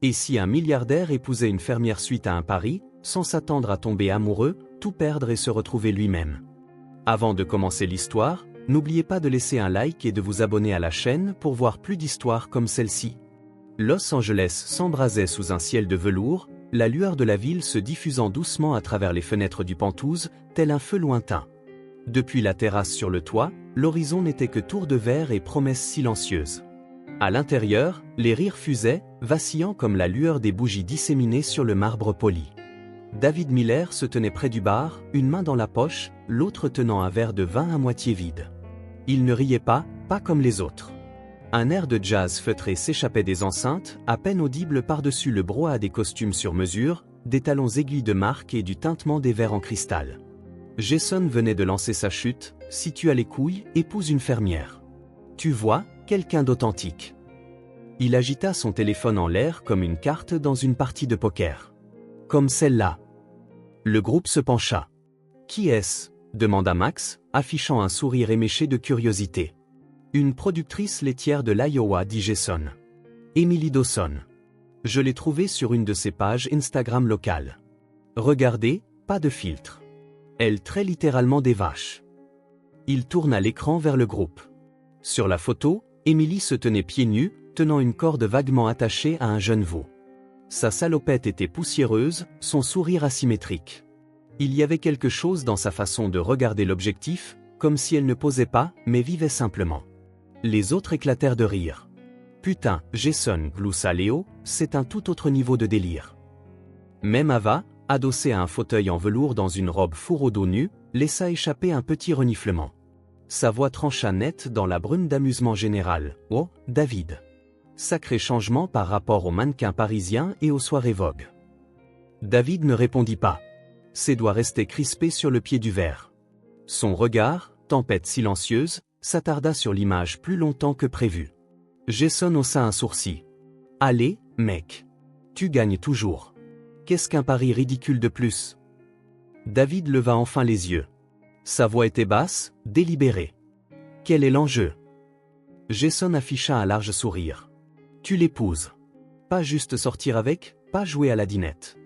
Et si un milliardaire épousait une fermière suite à un pari, sans s'attendre à tomber amoureux, tout perdre et se retrouver lui-même? Avant de commencer l'histoire, n'oubliez pas de laisser un like et de vous abonner à la chaîne pour voir plus d'histoires comme celle-ci. Los Angeles s'embrasait sous un ciel de velours, la lueur de la ville se diffusant doucement à travers les fenêtres du Penthouse, tel un feu lointain. Depuis la terrasse sur le toit, l'horizon n'était que tours de verre et promesses silencieuses. À l'intérieur, les rires fusaient, vacillant comme la lueur des bougies disséminées sur le marbre poli. David Miller se tenait près du bar, une main dans la poche, l'autre tenant un verre de vin à moitié vide. Il ne riait pas, pas comme les autres. Un air de jazz feutré s'échappait des enceintes, à peine audible par-dessus le brouhaha des costumes sur mesure, des talons aiguilles de marque et du tintement des verres en cristal. Jason venait de lancer sa chute, si tu as les couilles, épouse une fermière. Tu vois, quelqu'un d'authentique. Il agita son téléphone en l'air comme une carte dans une partie de poker. Comme celle-là. Le groupe se pencha. Qui est-ce? Demanda Max, affichant un sourire éméché de curiosité. Une productrice laitière de l'Iowa, dit Jason. Emily Dawson. Je l'ai trouvée sur une de ses pages Instagram locales. Regardez, pas de filtre. Elle traite littéralement des vaches. Il tourna l'écran vers le groupe. Sur la photo, Emily se tenait pieds nus, tenant une corde vaguement attachée à un jeune veau. Sa salopette était poussiéreuse, son sourire asymétrique. Il y avait quelque chose dans sa façon de regarder l'objectif, comme si elle ne posait pas, mais vivait simplement. Les autres éclatèrent de rire. Putain, Jason, gloussa Léo, c'est un tout autre niveau de délire. Même Ava, adossée à un fauteuil en velours dans une robe fourreau dos nu, laissa échapper un petit reniflement. Sa voix trancha net dans la brume d'amusement général. Oh, David. Sacré changement par rapport aux mannequins parisiens et aux soirées Vogue. David ne répondit pas. Ses doigts restaient crispés sur le pied du verre. Son regard, tempête silencieuse, s'attarda sur l'image plus longtemps que prévu. Jason haussa un sourcil. Allez, mec. Tu gagnes toujours. Qu'est-ce qu'un pari ridicule de plus? David leva enfin les yeux. Sa voix était basse, délibérée. Quel est l'enjeu? Jason afficha un large sourire. Tu l'épouses. Pas juste sortir avec, pas jouer à la dinette.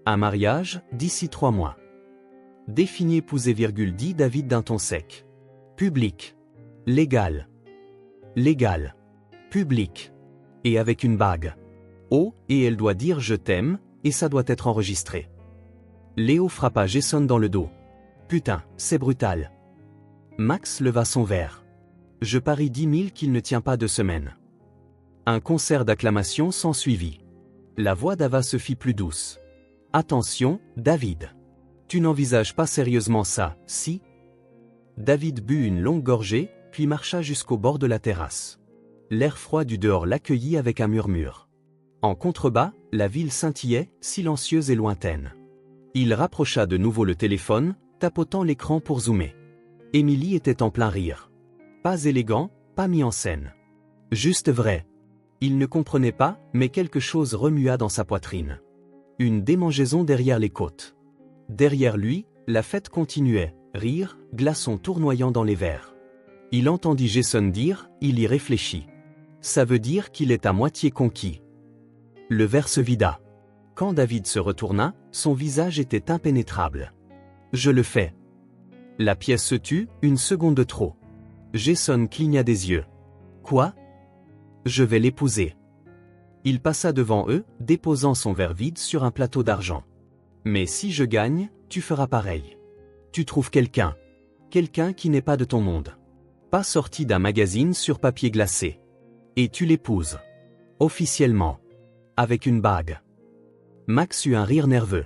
Un mariage, d'ici 3 mois. Définis épouser, dit David d'un ton sec. Public. Légal. Légal. Public. Et avec une bague. Oh, et elle doit dire je t'aime, et ça doit être enregistré. Léo frappa Jason dans le dos. Putain, c'est brutal. Max leva son verre. Je parie 10 000 qu'il ne tient pas 2 semaines. Un concert d'acclamation s'ensuivit. La voix d'Ava se fit plus douce. Attention, David. Tu n'envisages pas sérieusement ça, si? David but une longue gorgée, puis marcha jusqu'au bord de la terrasse. L'air froid du dehors l'accueillit avec un murmure. En contrebas, la ville scintillait, silencieuse et lointaine. Il rapprocha de nouveau le téléphone, tapotant l'écran pour zoomer. Emily était en plein rire. Pas élégant, pas mis en scène. Juste vrai. Il ne comprenait pas, mais quelque chose remua dans sa poitrine. Une démangeaison derrière les côtes. Derrière lui, la fête continuait, rire, glaçons tournoyant dans les verres. Il entendit Jason dire, il y réfléchit. Ça veut dire qu'il est à moitié conquis. Le verre se vida. Quand David se retourna, son visage était impénétrable. Je le fais. La pièce se tut, une seconde de trop. Jason cligna des yeux. Quoi? Je vais l'épouser. Il passa devant eux, déposant son verre vide sur un plateau d'argent. Mais si je gagne, tu feras pareil. Tu trouves quelqu'un. Quelqu'un qui n'est pas de ton monde. Pas sorti d'un magazine sur papier glacé. Et tu l'épouses. Officiellement. Avec une bague. Max eut un rire nerveux.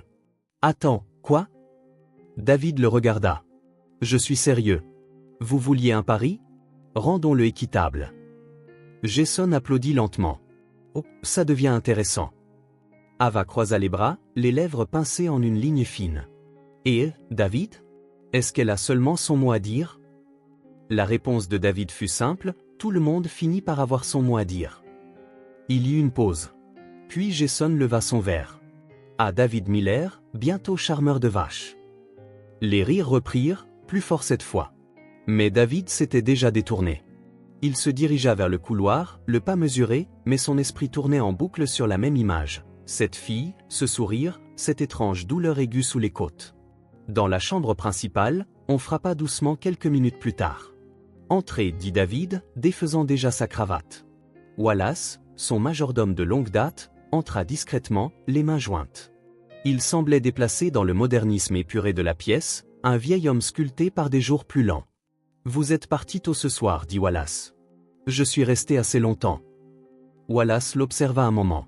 Attends, quoi? David le regarda. Je suis sérieux. Vous vouliez un pari? Rendons-le équitable. Jason applaudit lentement. Oh, ça devient intéressant. Ava croisa les bras, les lèvres pincées en une ligne fine. Et, David? Est-ce qu'elle a seulement son mot à dire? La réponse de David fut simple, tout le monde finit par avoir son mot à dire. Il y eut une pause. Puis Jason leva son verre. À David Miller, bientôt charmeur de vache. Les rires reprirent, plus fort cette fois. Mais David s'était déjà détourné. Il se dirigea vers le couloir, le pas mesuré, mais son esprit tournait en boucle sur la même image. Cette fille, ce sourire, cette étrange douleur aiguë sous les côtes. Dans la chambre principale, on frappa doucement quelques minutes plus tard. « Entrez » dit David, défaisant déjà sa cravate. Wallace, son majordome de longue date, entra discrètement, les mains jointes. Il semblait déplacé dans le modernisme épuré de la pièce, un vieil homme sculpté par des jours plus lents. « Vous êtes parti tôt ce soir, dit Wallace. Je suis resté assez longtemps. Wallace l'observa un moment.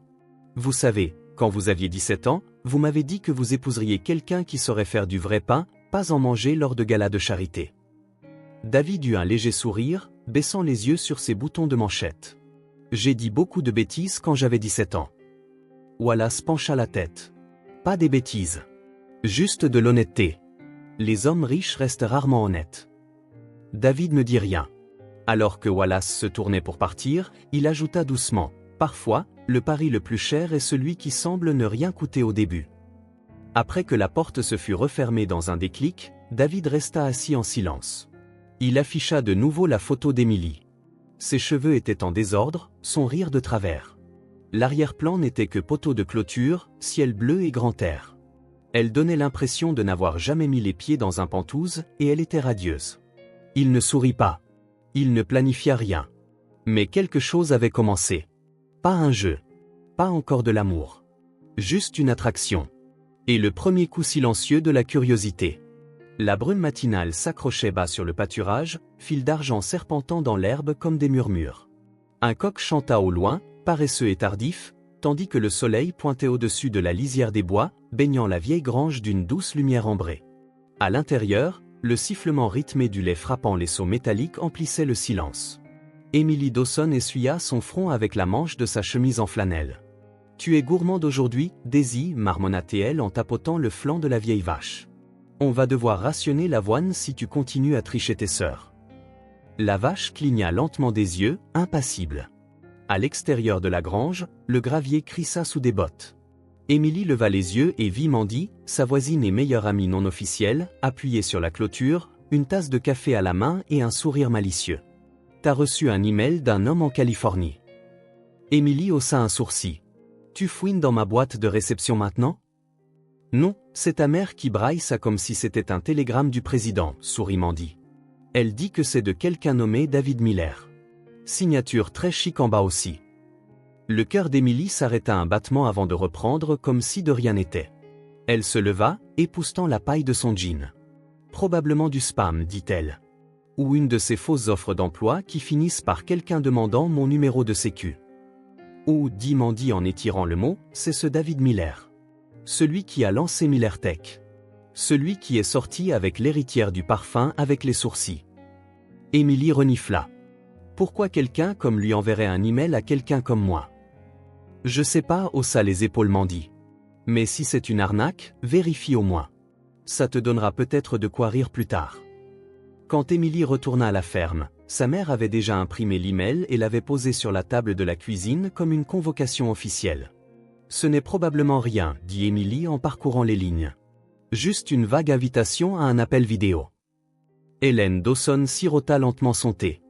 Vous savez, quand vous aviez 17 ans, vous m'avez dit que vous épouseriez quelqu'un qui saurait faire du vrai pain, pas en manger lors de galas de charité. David eut un léger sourire, baissant les yeux sur ses boutons de manchette. J'ai dit beaucoup de bêtises quand j'avais 17 ans. Wallace pencha la tête. Pas des bêtises. Juste de l'honnêteté. Les hommes riches restent rarement honnêtes. David ne dit rien. Alors que Wallace se tournait pour partir, il ajouta doucement, « Parfois, le pari le plus cher est celui qui semble ne rien coûter au début. » Après que la porte se fut refermée dans un déclic, David resta assis en silence. Il afficha de nouveau la photo d'Emily. Ses cheveux étaient en désordre, son rire de travers. L'arrière-plan n'était que poteau de clôture, ciel bleu et grand air. Elle donnait l'impression de n'avoir jamais mis les pieds dans un pantouse, et elle était radieuse. Il ne sourit pas. Il ne planifia rien. Mais quelque chose avait commencé. Pas un jeu. Pas encore de l'amour. Juste une attraction. Et le premier coup silencieux de la curiosité. La brume matinale s'accrochait bas sur le pâturage, fil d'argent serpentant dans l'herbe comme des murmures. Un coq chanta au loin, paresseux et tardif, tandis que le soleil pointait au-dessus de la lisière des bois, baignant la vieille grange d'une douce lumière ambrée. À l'intérieur, le sifflement rythmé du lait frappant les seaux métalliques emplissait le silence. Emily Dawson essuya son front avec la manche de sa chemise en flanelle. « Tu es gourmande aujourd'hui, Daisy » marmonna-t-elle en tapotant le flanc de la vieille vache. « On va devoir rationner l'avoine si tu continues à tricher tes sœurs. » La vache cligna lentement des yeux, impassible. À l'extérieur de la grange, le gravier crissa sous des bottes. Emily leva les yeux et vit Mandy, sa voisine et meilleure amie non officielle, appuyée sur la clôture, une tasse de café à la main et un sourire malicieux. « T'as reçu un email d'un homme en Californie. » Emily haussa un sourcil. « Tu fouines dans ma boîte de réception maintenant ?»« Non, c'est ta mère qui braille ça comme si c'était un télégramme du président, » sourit Mandy. « Elle dit que c'est de quelqu'un nommé David Miller. Signature très chic en bas aussi. » Le cœur d'Emily s'arrêta un battement avant de reprendre comme si de rien n'était. Elle se leva, époussetant la paille de son jean. « Probablement du spam, dit-elle. Ou une de ces fausses offres d'emploi qui finissent par quelqu'un demandant mon numéro de sécu. » Ou, dit Mandy en étirant le mot, c'est ce David Miller. Celui qui a lancé Miller Tech. Celui qui est sorti avec l'héritière du parfum avec les sourcils. Emily renifla. Pourquoi quelqu'un comme lui enverrait un email à quelqu'un comme moi? Je sais pas, haussa les épaules Mandy. Mais si c'est une arnaque, vérifie au moins. Ça te donnera peut-être de quoi rire plus tard. Quand Emily retourna à la ferme, sa mère avait déjà imprimé l'email et l'avait posé sur la table de la cuisine comme une convocation officielle. Ce n'est probablement rien, dit Emily en parcourant les lignes. Juste une vague invitation à un appel vidéo. Hélène Dawson sirota lentement son thé.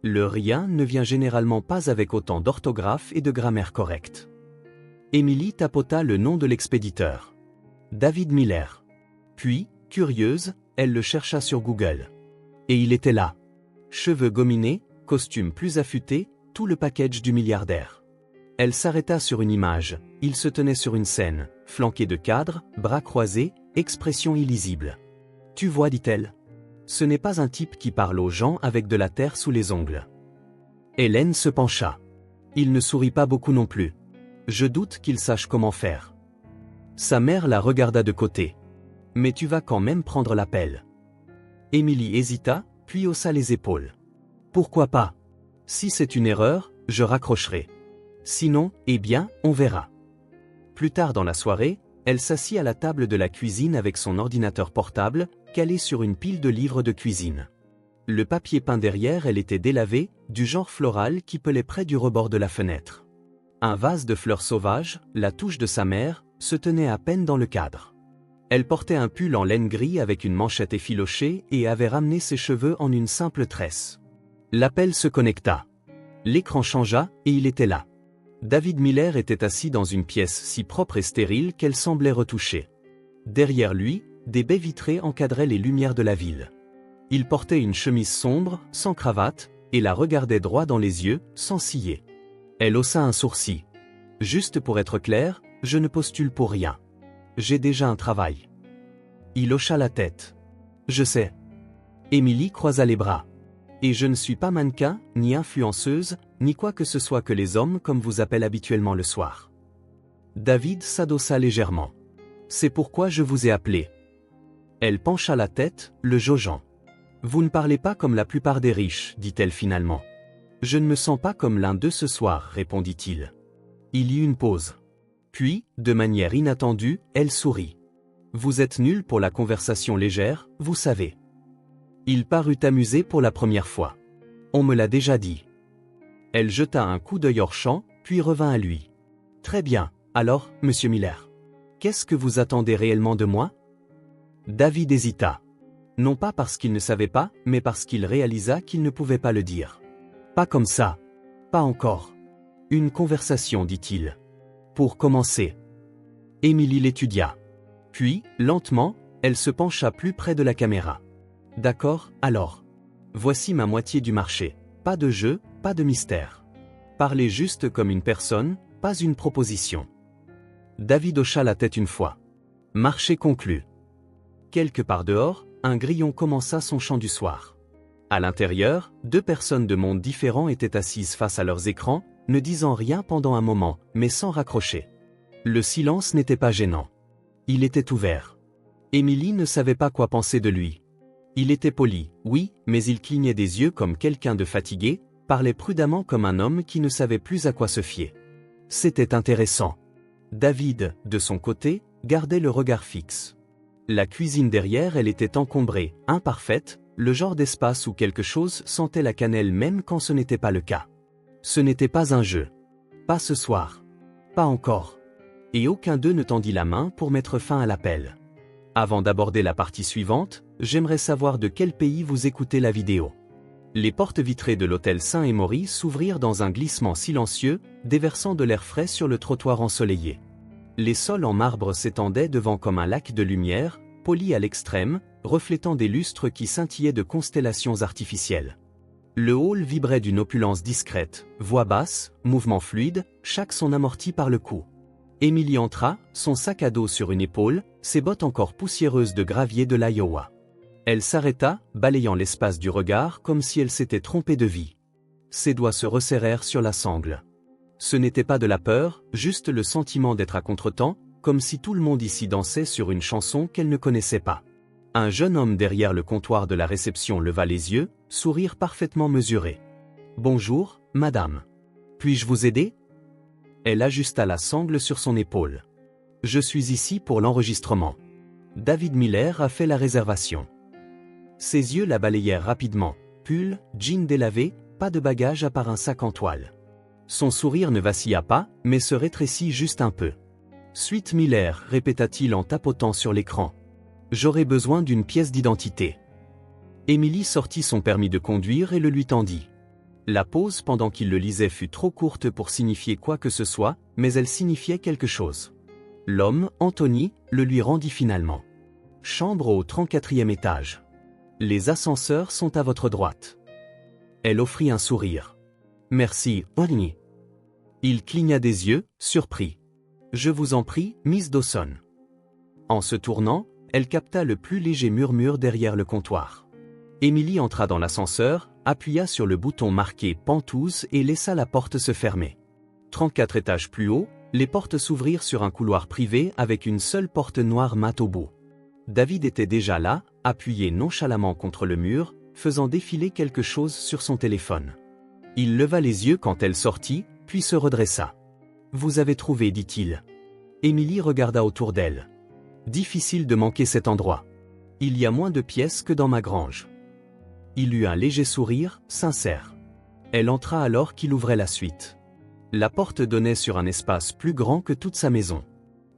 Le rien ne vient généralement pas avec autant d'orthographe et de grammaire correcte. Emily tapota le nom de l'expéditeur. David Miller. Puis, curieuse, elle le chercha sur Google. Et il était là. Cheveux gominés, costume plus affûté, tout le package du milliardaire. Elle s'arrêta sur une image, il se tenait sur une scène, flanqué de cadres, bras croisés, expression illisible. « Tu vois, dit-elle. Ce n'est pas un type qui parle aux gens avec de la terre sous les ongles. » Hélène se pencha. Il ne sourit pas beaucoup non plus. Je doute qu'il sache comment faire. Sa mère la regarda de côté. « Mais tu vas quand même prendre l'appel. » Emily hésita, puis haussa les épaules. « Pourquoi pas? Si c'est une erreur, je raccrocherai. Sinon, eh bien, on verra. » Plus tard dans la soirée, elle s'assit à la table de la cuisine avec son ordinateur portable, calé sur une pile de livres de cuisine. Le papier peint derrière elle était délavé, du genre floral qui pelait près du rebord de la fenêtre. Un vase de fleurs sauvages, la touche de sa mère, se tenait à peine dans le cadre. Elle portait un pull en laine gris avec une manchette effilochée et avait ramené ses cheveux en une simple tresse. L'appel se connecta. L'écran changea et il était là. David Miller était assis dans une pièce si propre et stérile qu'elle semblait retouchée. Derrière lui, des baies vitrées encadraient les lumières de la ville. Il portait une chemise sombre, sans cravate, et la regardait droit dans les yeux, sans ciller. Elle haussa un sourcil. « Juste pour être clair, je ne postule pour rien. J'ai déjà un travail. » Il hocha la tête. « Je sais. » Émilie croisa les bras. « Et je ne suis pas mannequin, ni influenceuse, ni quoi que ce soit que les hommes comme vous appellent habituellement le soir. » David s'adossa légèrement. « C'est pourquoi je vous ai appelé. » Elle pencha la tête, le jaugeant. « Vous ne parlez pas comme la plupart des riches, dit-elle finalement. »« Je ne me sens pas comme l'un d'eux ce soir, répondit-il. » Il y eut une pause. Puis, de manière inattendue, elle sourit. « Vous êtes nul pour la conversation légère, vous savez. » Il parut amusé pour la première fois. « On me l'a déjà dit. » Elle jeta un coup d'œil hors champ, puis revint à lui. « Très bien, alors, monsieur Miller. Qu'est-ce que vous attendez réellement de moi ?» David hésita. Non pas parce qu'il ne savait pas, mais parce qu'il réalisa qu'il ne pouvait pas le dire. « Pas comme ça. Pas encore. Une conversation, dit-il. Pour commencer. » Émilie l'étudia. Puis, lentement, elle se pencha plus près de la caméra. « D'accord, alors. Voici ma moitié du marché. Pas de jeu, pas de mystère. Parlez juste comme une personne, pas une proposition. » David hocha la tête une fois. Marché conclu. Quelque part dehors, un grillon commença son chant du soir. À l'intérieur, deux personnes de mondes différents étaient assises face à leurs écrans, ne disant rien pendant un moment, mais sans raccrocher. Le silence n'était pas gênant. Il était ouvert. Émilie ne savait pas quoi penser de lui. Il était poli, oui, mais il clignait des yeux comme quelqu'un de fatigué, parlait prudemment comme un homme qui ne savait plus à quoi se fier. C'était intéressant. David, de son côté, gardait le regard fixe. La cuisine derrière elle était encombrée, imparfaite, le genre d'espace où quelque chose sentait la cannelle même quand ce n'était pas le cas. Ce n'était pas un jeu. Pas ce soir. Pas encore. Et aucun d'eux ne tendit la main pour mettre fin à l'appel. Avant d'aborder la partie suivante, j'aimerais savoir de quel pays vous écoutez la vidéo. Les portes vitrées de l'hôtel Saint-Hémori s'ouvrirent dans un glissement silencieux, déversant de l'air frais sur le trottoir ensoleillé. Les sols en marbre s'étendaient devant comme un lac de lumière, poli à l'extrême, reflétant des lustres qui scintillaient de constellations artificielles. Le hall vibrait d'une opulence discrète, voix basse, mouvement fluide, chaque son amorti par le cou. Émilie entra, son sac à dos sur une épaule, ses bottes encore poussiéreuses de gravier de l'Iowa. Elle s'arrêta, balayant l'espace du regard comme si elle s'était trompée de vie. Ses doigts se resserrèrent sur la sangle. Ce n'était pas de la peur, juste le sentiment d'être à contretemps, comme si tout le monde ici dansait sur une chanson qu'elle ne connaissait pas. Un jeune homme derrière le comptoir de la réception leva les yeux, sourire parfaitement mesuré. « Bonjour, madame. Puis-je vous aider ?» Elle ajusta la sangle sur son épaule. « Je suis ici pour l'enregistrement. David Miller a fait la réservation. » Ses yeux la balayèrent rapidement. Pull, jean délavé, pas de bagages à part un sac en toile. Son sourire ne vacilla pas, mais se rétrécit juste un peu. « Suite Miller, répéta-t-il en tapotant sur l'écran. J'aurais besoin d'une pièce d'identité. » Émilie sortit son permis de conduire et le lui tendit. La pause pendant qu'il le lisait fut trop courte pour signifier quoi que ce soit, mais elle signifiait quelque chose. L'homme, Anthony, le lui rendit finalement. « Chambre au 34e étage. Les ascenseurs sont à votre droite. » Elle offrit un sourire. « Merci, Anthony. » Il cligna des yeux, surpris. « Je vous en prie, Miss Dawson. » En se tournant, elle capta le plus léger murmure derrière le comptoir. Émilie entra dans l'ascenseur, appuya sur le bouton marqué « Penthouse » et laissa la porte se fermer. 34 étages plus haut, les portes s'ouvrirent sur un couloir privé avec une seule porte noire mat au bout. David était déjà là, appuyé nonchalamment contre le mur, faisant défiler quelque chose sur son téléphone. Il leva les yeux quand elle sortit, puis se redressa. « Vous avez trouvé, dit-il. » Émilie regarda autour d'elle. « Difficile de manquer cet endroit. Il y a moins de pièces que dans ma grange. » Il eut un léger sourire, sincère. Elle entra alors qu'il ouvrait la suite. La porte donnait sur un espace plus grand que toute sa maison.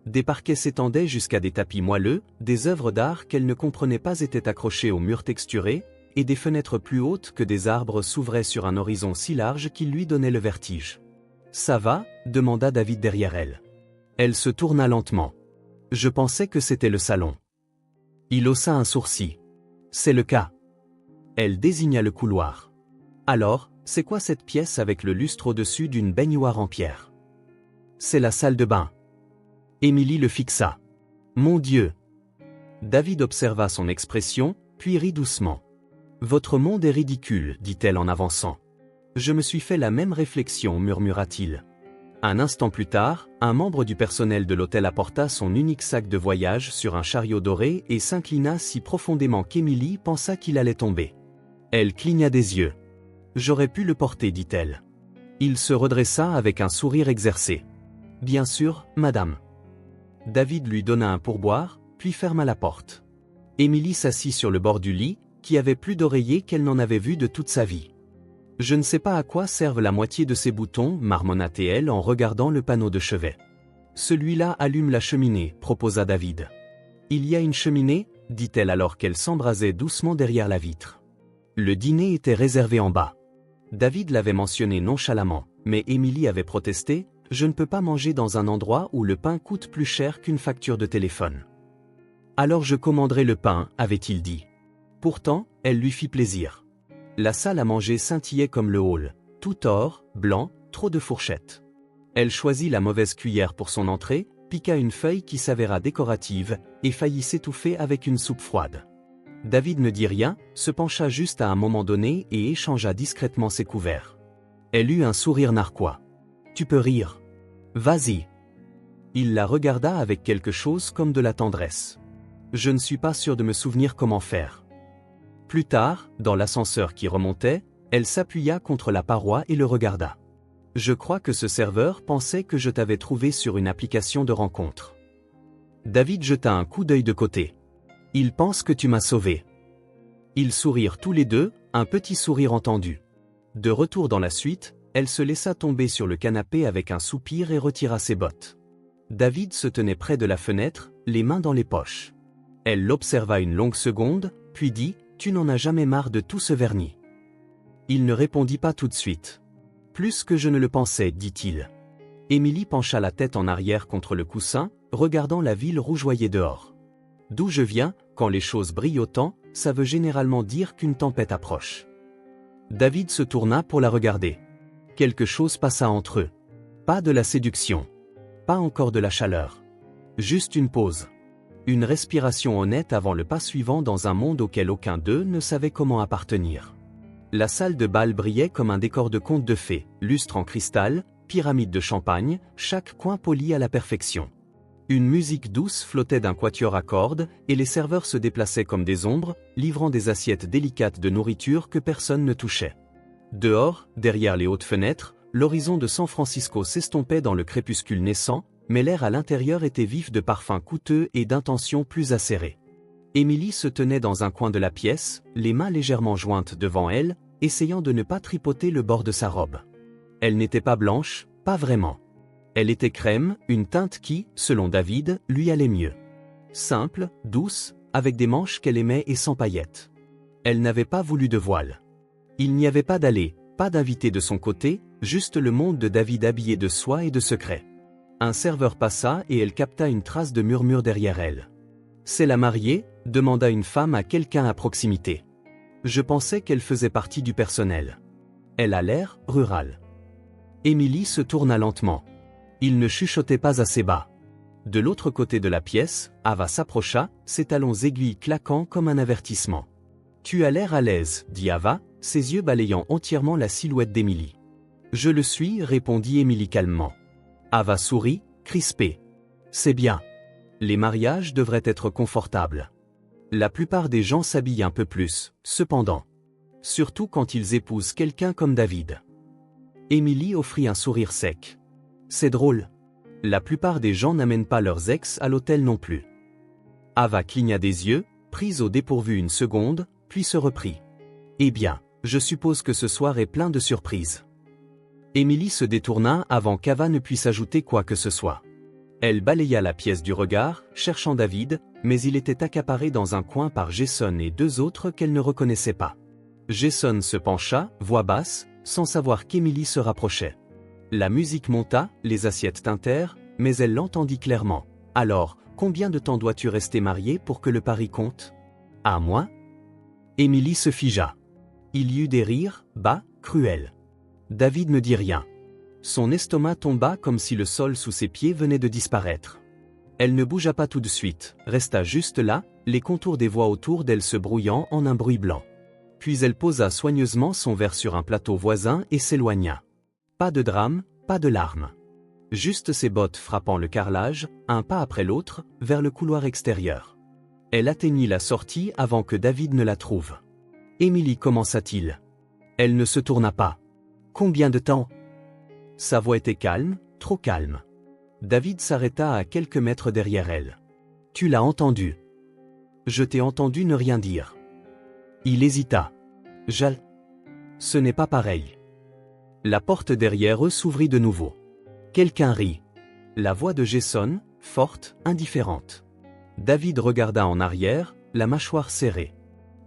Des parquets s'étendaient jusqu'à des tapis moelleux, des œuvres d'art qu'elle ne comprenait pas étaient accrochées aux murs texturés, et des fenêtres plus hautes que des arbres s'ouvraient sur un horizon si large qu'il lui donnait le vertige. « Ça va ?» demanda David derrière elle. Elle se tourna lentement. « Je pensais que c'était le salon. » Il haussa un sourcil. « C'est le cas. » Elle désigna le couloir. « Alors, c'est quoi cette pièce avec le lustre au-dessus d'une baignoire en pierre ? » « C'est la salle de bain. » Émilie le fixa. « Mon Dieu !» David observa son expression, puis rit doucement. « Votre monde est ridicule, dit-elle en avançant. »« Je me suis fait la même réflexion, murmura-t-il. » Un instant plus tard, un membre du personnel de l'hôtel apporta son unique sac de voyage sur un chariot doré et s'inclina si profondément qu'Émilie pensa qu'il allait tomber. Elle cligna des yeux. « J'aurais pu le porter, dit-elle. » Il se redressa avec un sourire exercé. « Bien sûr, madame. » David lui donna un pourboire, puis ferma la porte. Émilie s'assit sur le bord du lit, qui avait plus d'oreiller qu'elle n'en avait vu de toute sa vie. « Je ne sais pas à quoi servent la moitié de ces boutons, marmonna-t-elle en regardant le panneau de chevet. « Celui-là allume la cheminée, proposa David. « Il y a une cheminée ?» dit-elle alors qu'elle s'embrasait doucement derrière la vitre. Le dîner était réservé en bas. David l'avait mentionné nonchalamment, mais Émilie avait protesté. Je ne peux pas manger dans un endroit où le pain coûte plus cher qu'une facture de téléphone. Alors je commanderai le pain, avait-il dit. Pourtant, elle lui fit plaisir. La salle à manger scintillait comme le hall, tout or, blanc, trop de fourchettes. Elle choisit la mauvaise cuillère pour son entrée, piqua une feuille qui s'avéra décorative, et faillit s'étouffer avec une soupe froide. David ne dit rien, se pencha juste à un moment donné et échangea discrètement ses couverts. Elle eut un sourire narquois. « Tu peux rire. Vas-y. » Il la regarda avec quelque chose comme de la tendresse. « Je ne suis pas sûr de me souvenir comment faire. » Plus tard, dans l'ascenseur qui remontait, elle s'appuya contre la paroi et le regarda. « Je crois que ce serveur pensait que je t'avais trouvé sur une application de rencontre. » David jeta un coup d'œil de côté. « Il pense que tu m'as sauvé. » Ils sourirent tous les deux, un petit sourire entendu. De retour dans la suite, elle se laissa tomber sur le canapé avec un soupir et retira ses bottes. David se tenait près de la fenêtre, les mains dans les poches. Elle l'observa une longue seconde, puis dit « Tu n'en as jamais marre de tout ce vernis ?» Il ne répondit pas tout de suite. « Plus que je ne le pensais, dit-il. » Émilie pencha la tête en arrière contre le coussin, regardant la ville rougeoyer dehors. « D'où je viens, quand les choses brillent autant, ça veut généralement dire qu'une tempête approche. » David se tourna pour la regarder. Quelque chose passa entre eux. Pas de la séduction. Pas encore de la chaleur. Juste une pause. Une respiration honnête avant le pas suivant dans un monde auquel aucun d'eux ne savait comment appartenir. La salle de bal brillait comme un décor de conte de fées, lustre en cristal, pyramide de champagne, chaque coin poli à la perfection. Une musique douce flottait d'un quatuor à cordes, et les serveurs se déplaçaient comme des ombres, livrant des assiettes délicates de nourriture que personne ne touchait. Dehors, derrière les hautes fenêtres, l'horizon de San Francisco s'estompait dans le crépuscule naissant, mais l'air à l'intérieur était vif de parfums coûteux et d'intentions plus acérées. Émilie se tenait dans un coin de la pièce, les mains légèrement jointes devant elle, essayant de ne pas tripoter le bord de sa robe. Elle n'était pas blanche, pas vraiment. Elle était crème, une teinte qui, selon David, lui allait mieux. Simple, douce, avec des manches qu'elle aimait et sans paillettes. Elle n'avait pas voulu de voile. Il n'y avait pas d'allée, pas d'invité de son côté, juste le monde de David habillé de soie et de secrets. Un serveur passa et elle capta une trace de murmure derrière elle. « C'est la mariée ?» demanda une femme à quelqu'un à proximité. Je pensais qu'elle faisait partie du personnel. Elle a l'air rurale. Émilie se tourna lentement. Il ne chuchotait pas assez bas. De l'autre côté de la pièce, Ava s'approcha, ses talons aiguilles claquant comme un avertissement. « Tu as l'air à l'aise, » dit Ava, ses yeux balayant entièrement la silhouette d'Émilie. « Je le suis, » répondit Émilie calmement. Ava sourit, crispée. « C'est bien. Les mariages devraient être confortables. La plupart des gens s'habillent un peu plus, cependant. Surtout quand ils épousent quelqu'un comme David. » Émilie offrit un sourire sec. « C'est drôle. La plupart des gens n'amènent pas leurs ex à l'hôtel non plus. » Ava cligna des yeux, prise au dépourvu une seconde, puis se reprit. « Eh bien, je suppose que ce soir est plein de surprises. » Émilie se détourna avant qu'Ava ne puisse ajouter quoi que ce soit. Elle balaya la pièce du regard, cherchant David, mais il était accaparé dans un coin par Jason et deux autres qu'elle ne reconnaissait pas. Jason se pencha, voix basse, sans savoir qu'Emily se rapprochait. La musique monta, les assiettes tintèrent, mais elle l'entendit clairement. « Alors, combien de temps dois-tu rester marié pour que le pari compte ? À moi ?» Emily se figea. Il y eut des rires, bas, cruels. David ne dit rien. Son estomac tomba comme si le sol sous ses pieds venait de disparaître. Elle ne bougea pas tout de suite, resta juste là, les contours des voix autour d'elle se brouillant en un bruit blanc. Puis elle posa soigneusement son verre sur un plateau voisin et s'éloigna. Pas de drame, pas de larmes. Juste ses bottes frappant le carrelage, un pas après l'autre, vers le couloir extérieur. Elle atteignit la sortie avant que David ne la trouve. « Emily, commença-t-il. » Elle ne se tourna pas. « Combien de temps ?» Sa voix était calme, trop calme. David s'arrêta à quelques mètres derrière elle. « Tu l'as entendu. » »« Je t'ai entendu ne rien dire. » Il hésita. « Ce n'est pas pareil. » La porte derrière eux s'ouvrit de nouveau. Quelqu'un rit. La voix de Jason, forte, indifférente. David regarda en arrière, la mâchoire serrée.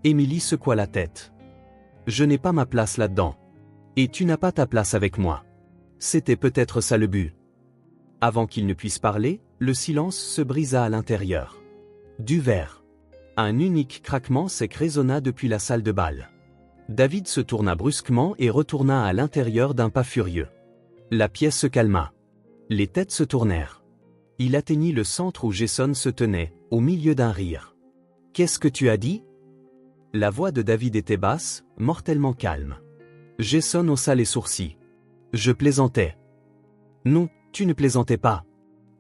Emily secoua la tête. « Je n'ai pas ma place là-dedans. Et tu n'as pas ta place avec moi. » C'était peut-être ça le but. Avant qu'il ne puisse parler, le silence se brisa à l'intérieur. Du verre. Un unique craquement sec résonna depuis la salle de bal. David se tourna brusquement et retourna à l'intérieur d'un pas furieux. La pièce se calma. Les têtes se tournèrent. Il atteignit le centre où Jason se tenait, au milieu d'un rire. « Qu'est-ce que tu as dit ?» La voix de David était basse, mortellement calme. Jason haussa les sourcils. « Je plaisantais. »« Non, tu ne plaisantais pas. »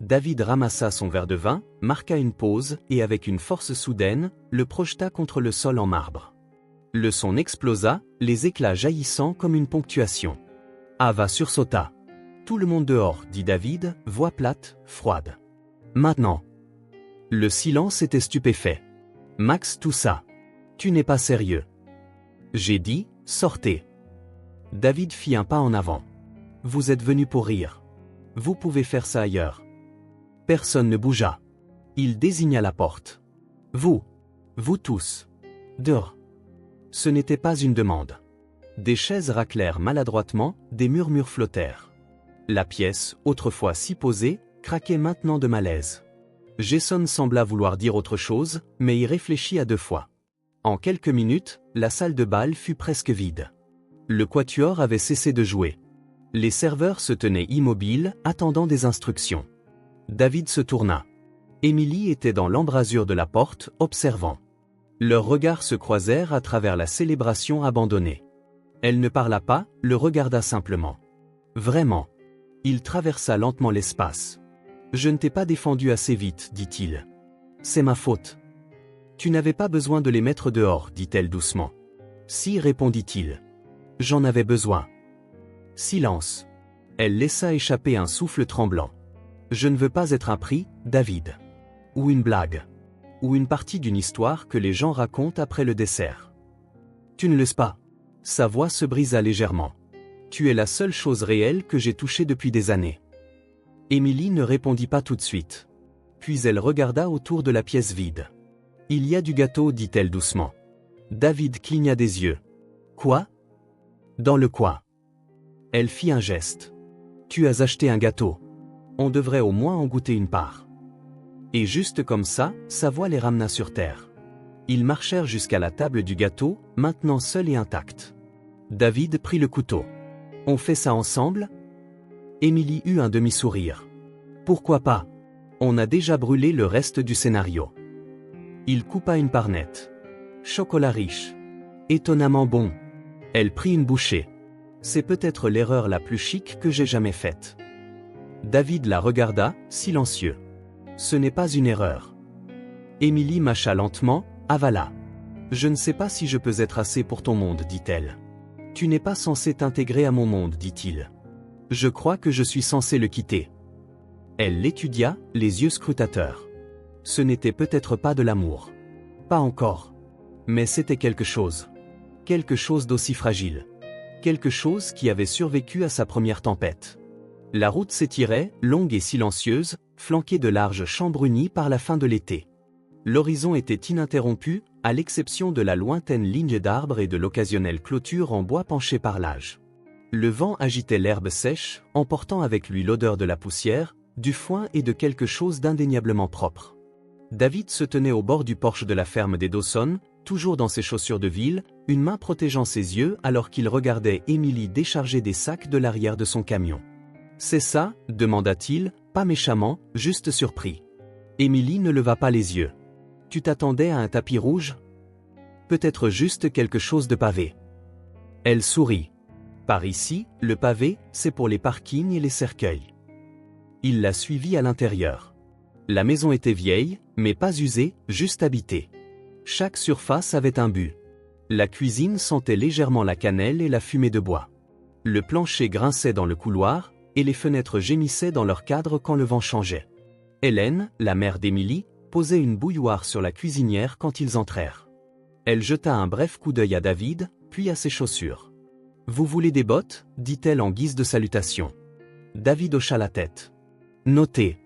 David ramassa son verre de vin, marqua une pause et avec une force soudaine, le projeta contre le sol en marbre. Le son explosa, les éclats jaillissant comme une ponctuation. Ava sursauta. « Tout le monde dehors, » dit David, voix plate, froide. « Maintenant. » Le silence était stupéfait. Max toussa. « Tu n'es pas sérieux. » J'ai dit, « Sortez. » David fit un pas en avant. « Vous êtes venu pour rire. Vous pouvez faire ça ailleurs. » Personne ne bougea. Il désigna la porte. « Vous tous. Dehors. » Ce n'était pas une demande. Des chaises raclèrent maladroitement, des murmures flottèrent. La pièce, autrefois si posée, craquait maintenant de malaise. Jason sembla vouloir dire autre chose, mais y réfléchit à deux fois. En quelques minutes, la salle de bal fut presque vide. Le quatuor avait cessé de jouer. Les serveurs se tenaient immobiles, attendant des instructions. David se tourna. Emily était dans l'embrasure de la porte, observant. Leurs regards se croisèrent à travers la célébration abandonnée. Elle ne parla pas, le regarda simplement. Vraiment. Il traversa lentement l'espace. « Je ne t'ai pas défendu assez vite, dit-il. C'est ma faute. »« Tu n'avais pas besoin de les mettre dehors, dit-elle doucement. »« Si, répondit-il. J'en avais besoin. » Silence. Elle laissa échapper un souffle tremblant. « Je ne veux pas être un prix, David. Ou une blague. Ou une partie d'une histoire que les gens racontent après le dessert. Tu ne le sais pas. » Sa voix se brisa légèrement. « Tu es la seule chose réelle que j'ai touchée depuis des années. » Emily ne répondit pas tout de suite. Puis elle regarda autour de la pièce vide. « Il y a du gâteau, dit-elle doucement. » David cligna des yeux. « Quoi ? » ?»« Dans le coin. » Elle fit un geste. « Tu as acheté un gâteau. On devrait au moins en goûter une part. » Et juste comme ça, sa voix les ramena sur terre. Ils marchèrent jusqu'à la table du gâteau, maintenant seul et intact. David prit le couteau. « On fait ça ensemble ?» Emily eut un demi-sourire. « Pourquoi pas ? On a déjà brûlé le reste du scénario. » Il coupa une part nette. Chocolat riche. Étonnamment bon. Elle prit une bouchée. C'est peut-être l'erreur la plus chic que j'ai jamais faite. David la regarda, silencieux. Ce n'est pas une erreur. Emily mâcha lentement, avala. Je ne sais pas si je peux être assez pour ton monde, dit-elle. Tu n'es pas censé t'intégrer à mon monde, dit-il. Je crois que je suis censé le quitter. Elle l'étudia, les yeux scrutateurs. Ce n'était peut-être pas de l'amour. Pas encore. Mais c'était quelque chose. Quelque chose d'aussi fragile. Quelque chose qui avait survécu à sa première tempête. La route s'étirait, longue et silencieuse, flanquée de larges champs brunis par la fin de l'été. L'horizon était ininterrompu, à l'exception de la lointaine ligne d'arbres et de l'occasionnelle clôture en bois penchée par l'âge. Le vent agitait l'herbe sèche, emportant avec lui l'odeur de la poussière, du foin et de quelque chose d'indéniablement propre. David se tenait au bord du porche de la ferme des Dawson, toujours dans ses chaussures de ville, une main protégeant ses yeux alors qu'il regardait Emily décharger des sacs de l'arrière de son camion. « C'est ça ?» demanda-t-il, pas méchamment, juste surpris. Emily ne leva pas les yeux. « Tu t'attendais à un tapis rouge ? Peut-être juste quelque chose de pavé. » Elle sourit. « Par ici, le pavé, c'est pour les parkings et les cercueils. » Il la suivit à l'intérieur. La maison était vieille, mais pas usée, juste habitée. Chaque surface avait un but. La cuisine sentait légèrement la cannelle et la fumée de bois. Le plancher grinçait dans le couloir, et les fenêtres gémissaient dans leur cadre quand le vent changeait. Hélène, la mère d'Emily, posait une bouilloire sur la cuisinière quand ils entrèrent. Elle jeta un bref coup d'œil à David, puis à ses chaussures. « Vous voulez des bottes ?» dit-elle en guise de salutation. David hocha la tête. « Notez. »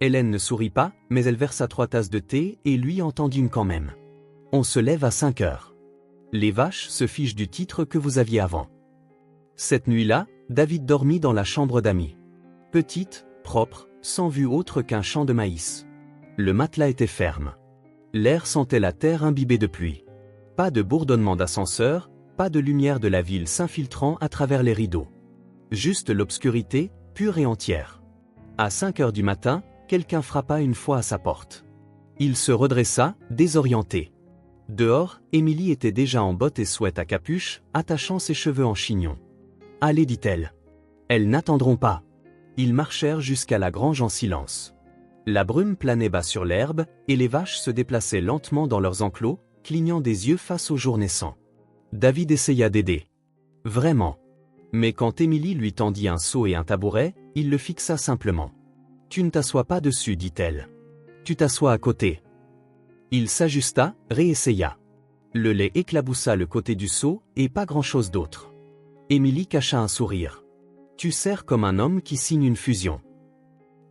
Hélène ne sourit pas, mais elle versa 3 tasses de thé et lui en tendit une quand même. « On se lève à 5 heures. Les vaches se fichent du titre que vous aviez avant. » Cette nuit-là, David dormit dans la chambre d'Amy. Petite, propre, sans vue autre qu'un champ de maïs. Le matelas était ferme. L'air sentait la terre imbibée de pluie. Pas de bourdonnement d'ascenseur, pas de lumière de la ville s'infiltrant à travers les rideaux. Juste l'obscurité, pure et entière. À 5 heures du matin, quelqu'un frappa une fois à sa porte. Il se redressa, désorienté. Dehors, Emily était déjà en bottes et sweat à capuche, attachant ses cheveux en chignon. « Allez, dit-elle. Elles n'attendront pas. » Ils marchèrent jusqu'à la grange en silence. La brume planait bas sur l'herbe, et les vaches se déplaçaient lentement dans leurs enclos, clignant des yeux face au jour naissant. David essaya d'aider. Vraiment. Mais quand Emily lui tendit un seau et un tabouret, il le fixa simplement. « Tu ne t'assois pas dessus, dit-elle. Tu t'assois à côté. » Il s'ajusta, réessaya. Le lait éclaboussa le côté du seau, et pas grand-chose d'autre. Emily cacha un sourire. « Tu sers comme un homme qui signe une fusion. »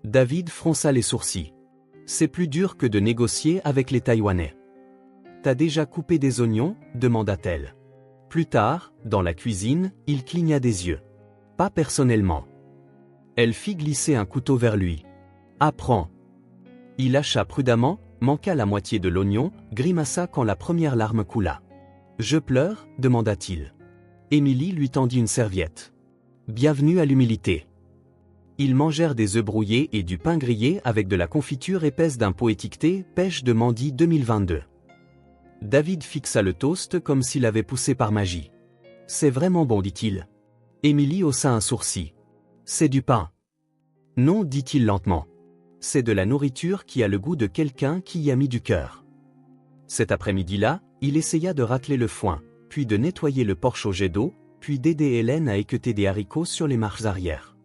David fronça les sourcils. « C'est plus dur que de négocier avec les Taïwanais. »« T'as déjà coupé des oignons ?» demanda-t-elle. Plus tard, dans la cuisine, il cligna des yeux. « Pas personnellement. » Elle fit glisser un couteau vers lui. « Apprends. » Il hacha prudemment, manqua la moitié de l'oignon, grimaça quand la première larme coula. « Je pleure ?» demanda-t-il. Emily lui tendit une serviette. « Bienvenue à l'humilité. » Ils mangèrent des œufs brouillés et du pain grillé avec de la confiture épaisse d'un pot étiqueté « Pêche de Mandy 2022 ». David fixa le toast comme s'il avait poussé par magie. « C'est vraiment bon, dit-il. » Emily haussa un sourcil. « C'est du pain. »« Non, dit-il lentement. C'est de la nourriture qui a le goût de quelqu'un qui y a mis du cœur. » Cet après-midi-là, il essaya de racler le foin, puis de nettoyer le porche au jet d'eau, puis d'aider Hélène à équeuter des haricots sur les marches arrière.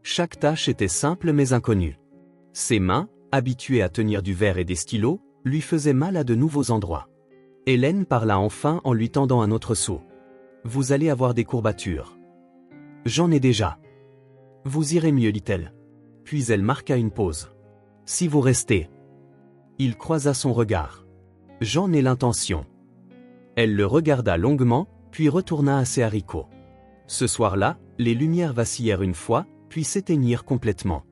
Chaque tâche était simple mais inconnue. Ses mains, habituées à tenir du verre et des stylos, lui faisaient mal à de nouveaux endroits. Hélène parla enfin en lui tendant un autre seau. « Vous allez avoir des courbatures. »« J'en ai déjà. »« Vous irez mieux, dit-elle. » Puis elle marqua une pause. « Si vous restez. » Il croisa son regard. « J'en ai l'intention. » Elle le regarda longuement, puis retourna à ses haricots. Ce soir-là, les lumières vacillèrent une fois, puis s'éteignirent complètement.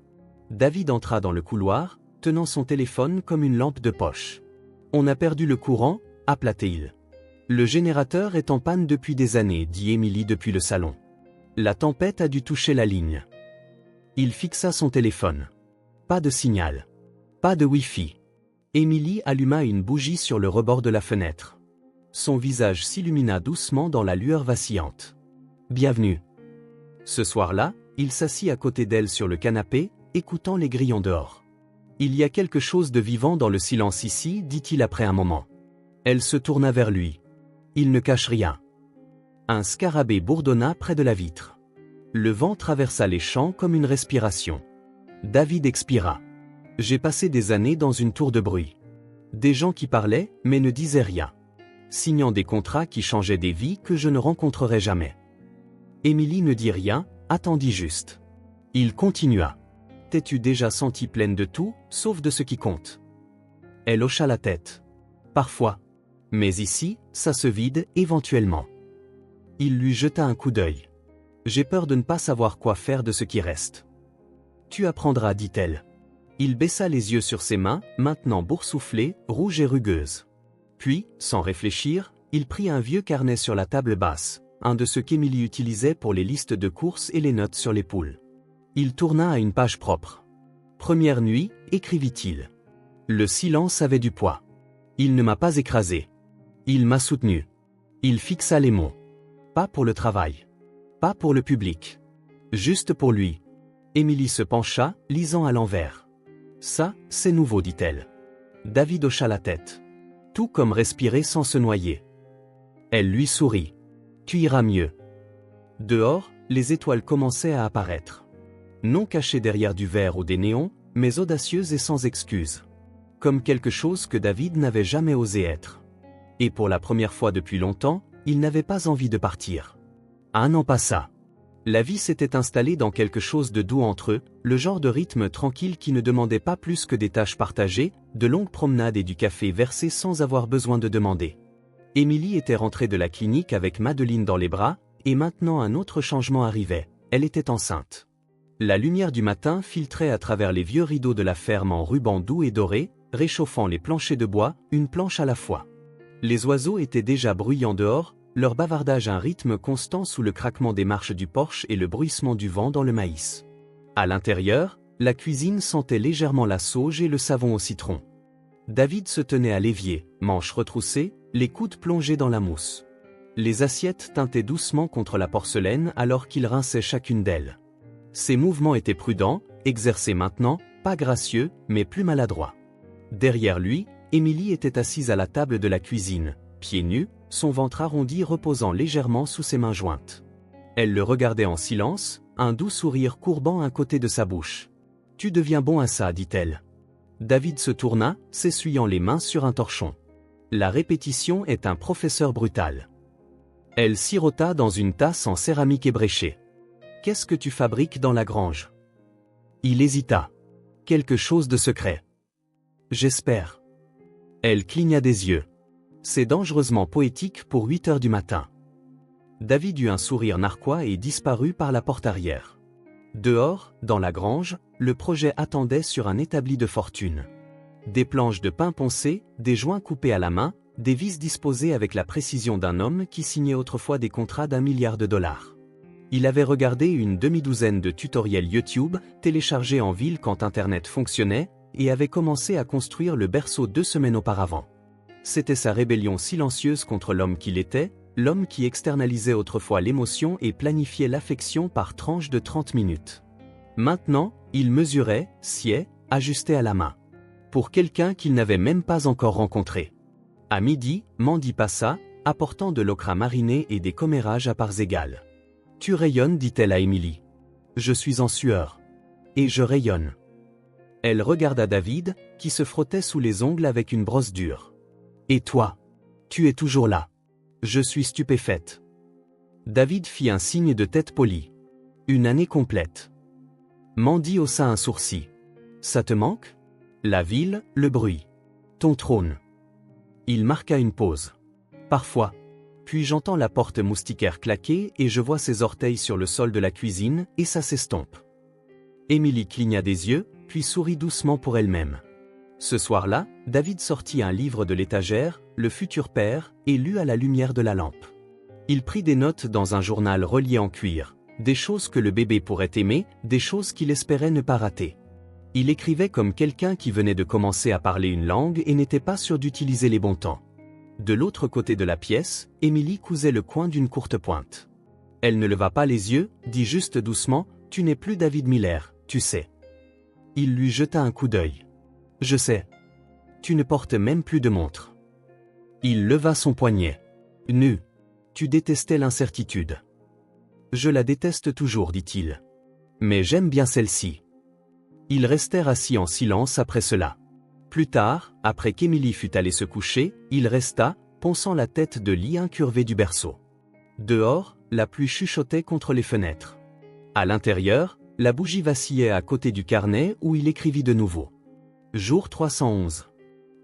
David entra dans le couloir, tenant son téléphone comme une lampe de poche. « On a perdu le courant ?» appela-t-il. « Le générateur est en panne depuis des années, dit Emily depuis le salon. La tempête a dû toucher la ligne. » Il fixa son téléphone. Pas de signal. Pas de Wi-Fi. Emily alluma une bougie sur le rebord de la fenêtre. Son visage s'illumina doucement dans la lueur vacillante. « Bienvenue. » Ce soir-là, il s'assit à côté d'elle sur le canapé, écoutant les grillons dehors. « Il y a quelque chose de vivant dans le silence ici, dit-il après un moment. Elle se tourna vers lui. Il ne cache rien. Un scarabée bourdonna près de la vitre. Le vent traversa les champs comme une respiration. David expira. « J'ai passé des années dans une tour de bruit. Des gens qui parlaient, mais ne disaient rien. Signant des contrats qui changeaient des vies que je ne rencontrerai jamais. » Emily ne dit rien, attendit juste. Il continua. « T'es-tu déjà sentie pleine de tout, sauf de ce qui compte ?» Elle hocha la tête. « Parfois. Mais ici, ça se vide, éventuellement. Il lui jeta un coup d'œil. J'ai peur de ne pas savoir quoi faire de ce qui reste. Tu apprendras, dit-elle. Il baissa les yeux sur ses mains, maintenant boursouflées, rouges et rugueuses. Puis, sans réfléchir, il prit un vieux carnet sur la table basse, un de ceux qu'Émilie utilisait pour les listes de courses et les notes sur les poules. Il tourna à une page propre. Première nuit, écrivit-il. Le silence avait du poids. Il ne m'a pas écrasé. Il m'a soutenu. Il fixa les mots. Pas pour le travail. Pas pour le public. Juste pour lui. Émilie se pencha, lisant à l'envers. Ça, c'est nouveau, dit-elle. David hocha la tête. Tout comme respirer sans se noyer. Elle lui sourit. Tu iras mieux. Dehors, les étoiles commençaient à apparaître. Non cachées derrière du verre ou des néons, mais audacieuses et sans excuse. Comme quelque chose que David n'avait jamais osé être. Et pour la première fois depuis longtemps, il n'avait pas envie de partir. Un an passa. La vie s'était installée dans quelque chose de doux entre eux, le genre de rythme tranquille qui ne demandait pas plus que des tâches partagées, de longues promenades et du café versé sans avoir besoin de demander. Émilie était rentrée de la clinique avec Madeleine dans les bras, et maintenant un autre changement arrivait, elle était enceinte. La lumière du matin filtrait à travers les vieux rideaux de la ferme en rubans doux et dorés, réchauffant les planchers de bois, une planche à la fois. Les oiseaux étaient déjà bruyants dehors, leur bavardage un rythme constant sous le craquement des marches du porche et le bruissement du vent dans le maïs. À l'intérieur, la cuisine sentait légèrement la sauge et le savon au citron. David se tenait à l'évier, manches retroussées, les coudes plongés dans la mousse. Les assiettes tintaient doucement contre la porcelaine alors qu'il rinçait chacune d'elles. Ses mouvements étaient prudents, exercés maintenant, pas gracieux, mais plus maladroits. Derrière lui, Émilie était assise à la table de la cuisine, pieds nus, son ventre arrondi reposant légèrement sous ses mains jointes. Elle le regardait en silence, un doux sourire courbant un côté de sa bouche. « Tu deviens bon à ça, dit-elle. » David se tourna, s'essuyant les mains sur un torchon. La répétition est un professeur brutal. Elle sirota dans une tasse en céramique ébréchée. « Qu'est-ce que tu fabriques dans la grange ?» Il hésita. « Quelque chose de secret. »« J'espère. » Elle cligna des yeux. C'est dangereusement poétique pour 8 heures du matin. David eut un sourire narquois et disparut par la porte arrière. Dehors, dans la grange, le projet attendait sur un établi de fortune. Des planches de pin poncé, des joints coupés à la main, des vis disposées avec la précision d'un homme qui signait autrefois des contrats d'1 milliard de dollars. Il avait regardé une demi-douzaine de tutoriels YouTube, téléchargés en ville quand Internet fonctionnait, et avait commencé à construire le berceau 2 semaines auparavant. C'était sa rébellion silencieuse contre l'homme qu'il était, l'homme qui externalisait autrefois l'émotion et planifiait l'affection par tranches de 30 minutes. Maintenant, il mesurait, sciait, ajustait à la main. Pour quelqu'un qu'il n'avait même pas encore rencontré. À midi, Mandy passa, apportant de l'okra mariné et des commérages à parts égales. « Tu rayonnes, dit-elle à Émilie. Je suis en sueur. Et je rayonne. » Elle regarda David, qui se frottait sous les ongles avec une brosse dure. « Et toi? Tu es toujours là. Je suis stupéfaite. » David fit un signe de tête poli. « Une année complète. » Mandy haussa un sourcil. « Ça te manque? La ville, le bruit. Ton trône. » Il marqua une pause. « Parfois. » Puis j'entends la porte moustiquaire claquer et je vois ses orteils sur le sol de la cuisine et ça s'estompe. Émilie cligna des yeux, puis sourit doucement pour elle-même. Ce soir-là, David sortit un livre de l'étagère, Le futur père, et lut à la lumière de la lampe. Il prit des notes dans un journal relié en cuir, des choses que le bébé pourrait aimer, des choses qu'il espérait ne pas rater. Il écrivait comme quelqu'un qui venait de commencer à parler une langue et n'était pas sûr d'utiliser les bons temps. De l'autre côté de la pièce, Émilie cousait le coin d'une courte pointe. Elle ne leva pas les yeux, dit juste doucement, « Tu n'es plus David Miller, tu sais. » Il lui jeta un coup d'œil. « Je sais. Tu ne portes même plus de montre. » Il leva son poignet. « Nu. Tu détestais l'incertitude. »« Je la déteste toujours, dit-il. Mais j'aime bien celle-ci. » Ils restèrent assis en silence après cela. Plus tard, après qu'Émilie fut allée se coucher, il resta, ponçant la tête de lit incurvée du berceau. Dehors, la pluie chuchotait contre les fenêtres. À l'intérieur, la bougie vacillait à côté du carnet où il écrivit de nouveau. Jour 311.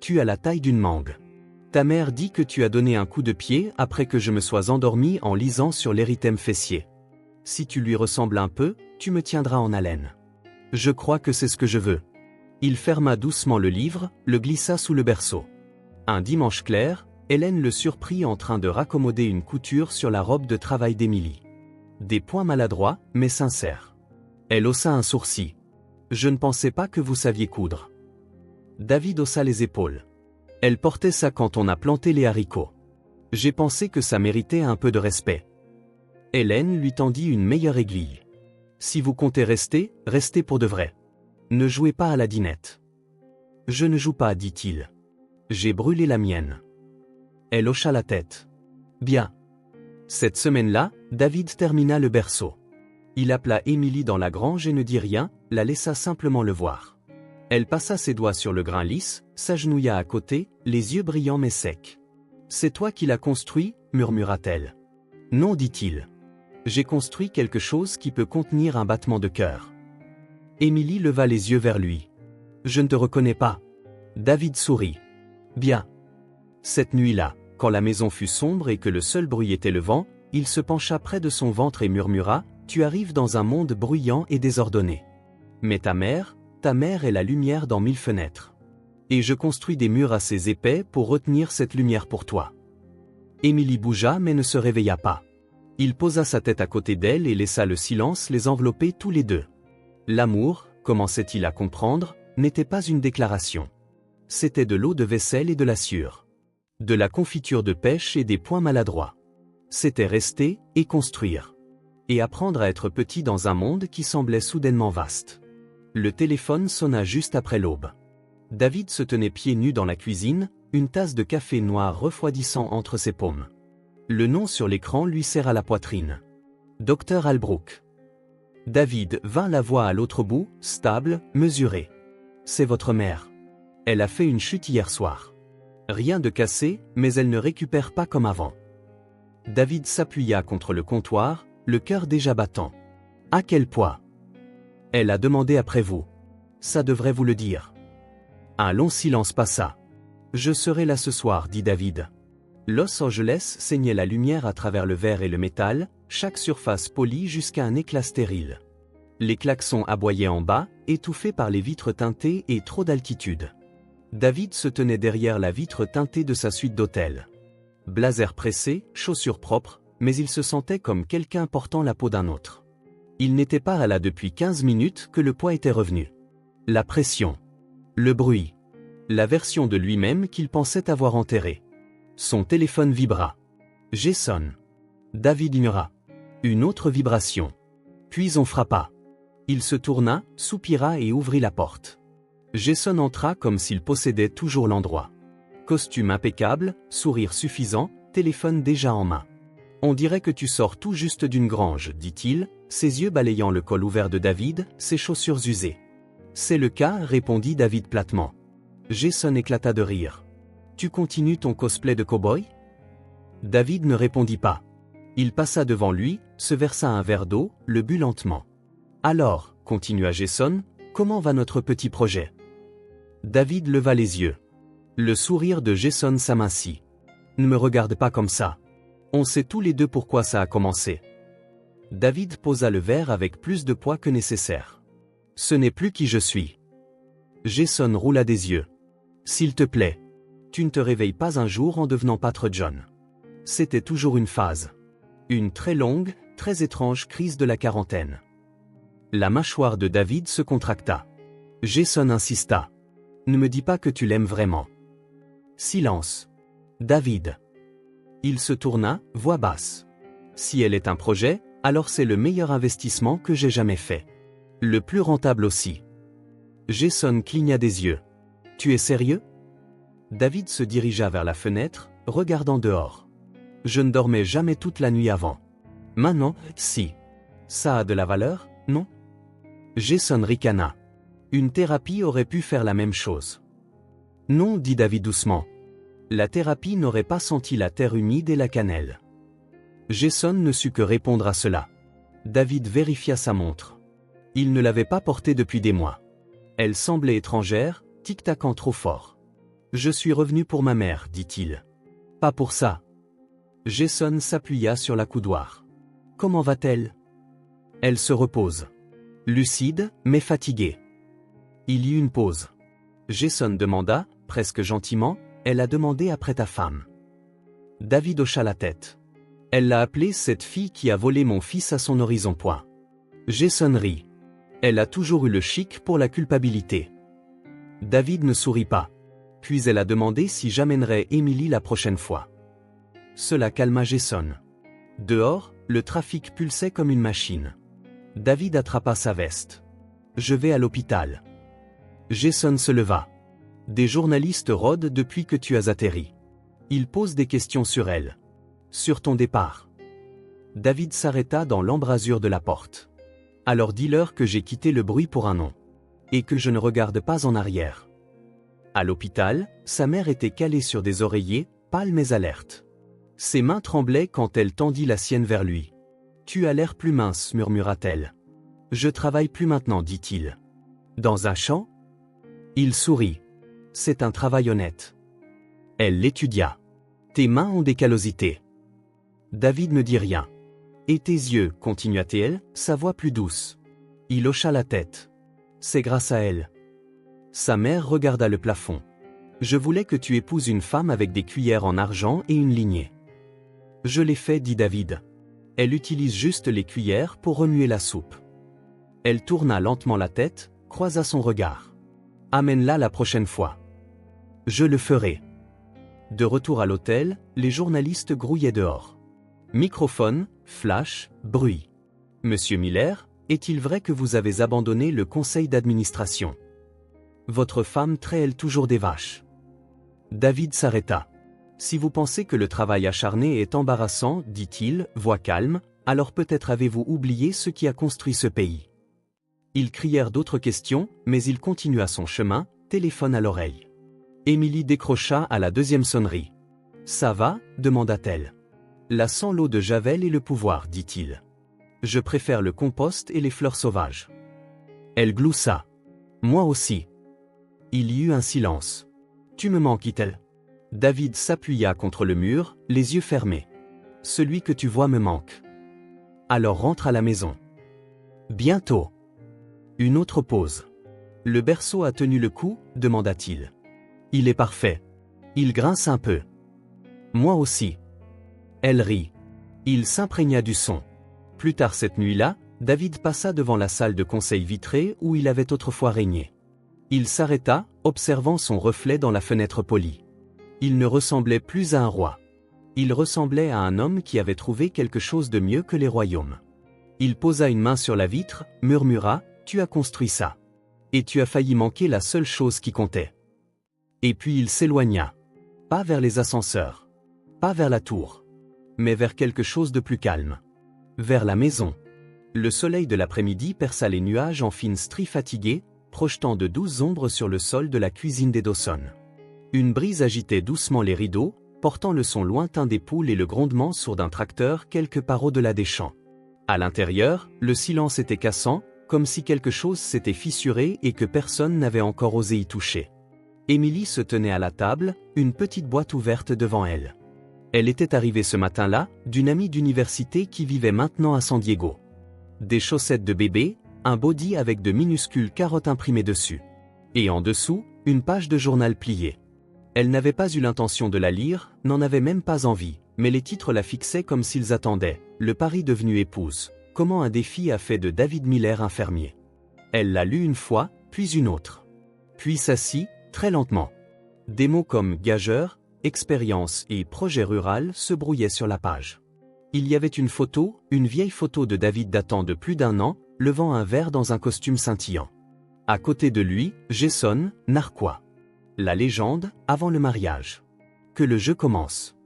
Tu as la taille d'une mangue. Ta mère dit que tu as donné un coup de pied après que je me sois endormi en lisant sur l'érythème fessier. Si tu lui ressembles un peu, tu me tiendras en haleine. Je crois que c'est ce que je veux. Il ferma doucement le livre, le glissa sous le berceau. Un dimanche clair, Hélène le surprit en train de raccommoder une couture sur la robe de travail d'Émilie. Des points maladroits, mais sincères. Elle haussa un sourcil. Je ne pensais pas que vous saviez coudre. David haussa les épaules. Elle portait ça quand on a planté les haricots. J'ai pensé que ça méritait un peu de respect. Hélène lui tendit une meilleure aiguille. Si vous comptez rester, restez pour de vrai. Ne jouez pas à la dinette. Je ne joue pas, dit-il. J'ai brûlé la mienne. Elle hocha la tête. Bien. Cette semaine-là, David termina le berceau. Il appela Émilie dans la grange et ne dit rien, la laissa simplement le voir. Elle passa ses doigts sur le grain lisse, s'agenouilla à côté, les yeux brillants mais secs. C'est toi qui l'as construit, murmura-t-elle. Non, dit-il. J'ai construit quelque chose qui peut contenir un battement de cœur. Émilie leva les yeux vers lui. Je ne te reconnais pas. David sourit. Bien. Cette nuit-là, quand la maison fut sombre et que le seul bruit était le vent, il se pencha près de son ventre et murmura, tu arrives dans un monde bruyant et désordonné. Mais ta mère est la lumière dans 1000 fenêtres. Et je construis des murs assez épais pour retenir cette lumière pour toi. Émilie bougea mais ne se réveilla pas. Il posa sa tête à côté d'elle et laissa le silence les envelopper tous les deux. L'amour, commençait-il à comprendre, n'était pas une déclaration. C'était de l'eau de vaisselle et de la sueur. De la confiture de pêche et des points maladroits. C'était rester et construire. Et apprendre à être petit dans un monde qui semblait soudainement vaste. Le téléphone sonna juste après l'aube. David se tenait pieds nus dans la cuisine, une tasse de café noir refroidissant entre ses paumes. Le nom sur l'écran lui serra la poitrine. Dr Albrook. David vint la voix à l'autre bout, stable, mesurée. C'est votre mère. Elle a fait une chute hier soir. Rien de cassé, mais elle ne récupère pas comme avant. David s'appuya contre le comptoir, le cœur déjà battant. À quel poids? Elle a demandé après vous. Ça devrait vous le dire. Un long silence passa. Je serai là ce soir, dit David. Los Angeles saignait la lumière à travers le verre et le métal, chaque surface polie jusqu'à un éclat stérile. Les klaxons aboyaient en bas, étouffés par les vitres teintées et trop d'altitude. David se tenait derrière la vitre teintée de sa suite d'hôtel. Blazer pressé, chaussures propres, mais il se sentait comme quelqu'un portant la peau d'un autre. Il n'était pas là depuis 15 minutes que le poids était revenu. La pression. Le bruit. La version de lui-même qu'il pensait avoir enterrée. Son téléphone vibra. Jason. David ignora. Une autre vibration. Puis on frappa. Il se tourna, soupira et ouvrit la porte. Jason entra comme s'il possédait toujours l'endroit. Costume impeccable, sourire suffisant, téléphone déjà en main. On dirait que tu sors tout juste d'une grange, dit-il, ses yeux balayant le col ouvert de David, ses chaussures usées. C'est le cas, répondit David platement. Jason éclata de rire. Tu continues ton cosplay de cow-boy? David ne répondit pas. Il passa devant lui, se versa un verre d'eau, le but lentement. Alors, continua Jason, comment va notre petit projet? David leva les yeux. Le sourire de Jason s'amincit. Ne me regarde pas comme ça. On sait tous les deux pourquoi ça a commencé. David posa le verre avec plus de poids que nécessaire. Ce n'est plus qui je suis. Jason roula des yeux. S'il te plaît. Tu ne te réveilles pas un jour en devenant pâtre John. C'était toujours une phase. Une très longue, très étrange crise de la quarantaine. La mâchoire de David se contracta. Jason insista. Ne me dis pas que tu l'aimes vraiment. Silence. David. Il se tourna, voix basse. Si elle est un projet, alors c'est le meilleur investissement que j'ai jamais fait. Le plus rentable aussi. Jason cligna des yeux. Tu es sérieux? David se dirigea vers la fenêtre, regardant dehors. Je ne dormais jamais toute la nuit avant. Maintenant, si. Ça a de la valeur, non? Jason ricana. Une thérapie aurait pu faire la même chose. Non, dit David doucement. La thérapie n'aurait pas senti la terre humide et la cannelle. Jason ne sut que répondre à cela. David vérifia sa montre. Il ne l'avait pas portée depuis des mois. Elle semblait étrangère, tic-tacant trop fort. Je suis revenu pour ma mère, dit-il. Pas pour ça. Jason s'appuya sur la coudoir. Comment va-t-elle? Elle se repose. Lucide, mais fatiguée. Il y eut une pause. Jason demanda, presque gentiment, elle a demandé après ta femme. David hocha la tête. Elle l'a appelée cette fille qui a volé mon fils à son horizon. Point. Jason rit. Elle a toujours eu le chic pour la culpabilité. David ne sourit pas. Puis elle a demandé si j'amènerais Emily la prochaine fois. Cela calma Jason. Dehors, le trafic pulsait comme une machine. David attrapa sa veste. Je vais à l'hôpital. Jason se leva. Des journalistes rôdent depuis que tu as atterri. Ils posent des questions sur elle. Sur ton départ. David s'arrêta dans l'embrasure de la porte. Alors dis-leur que j'ai quitté le bruit pour un nom. Et que je ne regarde pas en arrière. À l'hôpital, sa mère était calée sur des oreillers, pâle mais alerte. Ses mains tremblaient quand elle tendit la sienne vers lui. Tu as l'air plus mince, murmura-t-elle. Je travaille plus maintenant, dit-il. Dans un champ? Il sourit. C'est un travail honnête. Elle l'étudia. Tes mains ont des callosités. David ne dit rien. Et tes yeux, continua-t-elle, sa voix plus douce. Il hocha la tête. C'est grâce à elle. Sa mère regarda le plafond. Je voulais que tu épouses une femme avec des cuillères en argent et une lignée. Je l'ai fait, dit David. Elle utilise juste les cuillères pour remuer la soupe. Elle tourna lentement la tête, croisa son regard. Amène-la la prochaine fois. Je le ferai. De retour à l'hôtel, les journalistes grouillaient dehors. Microphone, flash, bruit. Monsieur Miller, est-il vrai que vous avez abandonné le conseil d'administration? Votre femme traite toujours des vaches. David s'arrêta. Si vous pensez que le travail acharné est embarrassant, dit-il, voix calme, alors peut-être avez-vous oublié ce qui a construit ce pays. Ils crièrent d'autres questions, mais il continua son chemin, téléphone à l'oreille. Emily décrocha à la deuxième sonnerie. Ça va? Demanda-t-elle. La sans l'eau de Javel et le pouvoir, dit-il. Je préfère le compost et les fleurs sauvages. Elle gloussa. Moi aussi. Il y eut un silence. Tu me manques, dit-elle. David s'appuya contre le mur, les yeux fermés. Celui que tu vois me manque. Alors rentre à la maison. Bientôt. Une autre pause. Le berceau a tenu le coup, demanda-t-il. Il est parfait. Il grince un peu. Moi aussi. Elle rit. Il s'imprégna du son. Plus tard cette nuit-là, David passa devant la salle de conseil vitrée où il avait autrefois régné. Il s'arrêta, observant son reflet dans la fenêtre polie. Il ne ressemblait plus à un roi. Il ressemblait à un homme qui avait trouvé quelque chose de mieux que les royaumes. Il posa une main sur la vitre, murmura, « Tu as construit ça. Et tu as failli manquer la seule chose qui comptait. » Et puis il s'éloigna. Pas vers les ascenseurs. Pas vers la tour. Mais vers quelque chose de plus calme. Vers la maison. Le soleil de l'après-midi perça les nuages en fines stries fatiguées, projetant de douces ombres sur le sol de la cuisine des Dawson. Une brise agitait doucement les rideaux, portant le son lointain des poules et le grondement sourd d'un tracteur quelque part au-delà des champs. À l'intérieur, le silence était cassant, comme si quelque chose s'était fissuré et que personne n'avait encore osé y toucher. Emily se tenait à la table, une petite boîte ouverte devant elle. Elle était arrivée ce matin-là, d'une amie d'université qui vivait maintenant à San Diego. Des chaussettes de bébé, un body avec de minuscules carottes imprimées dessus. Et en dessous, une page de journal pliée. Elle n'avait pas eu l'intention de la lire, n'en avait même pas envie, mais les titres la fixaient comme s'ils attendaient. Le pari devenu épouse. Comment un défi a fait de David Miller un fermier. Elle l'a lu une fois, puis une autre. Puis s'assit, très lentement. Des mots comme gageur, expérience et projet rural se brouillaient sur la page. Il y avait une photo, une vieille photo de David datant de plus d'un an, levant un verre dans un costume scintillant. À côté de lui, Jason, narquois. La légende, avant le mariage. Que le jeu commence.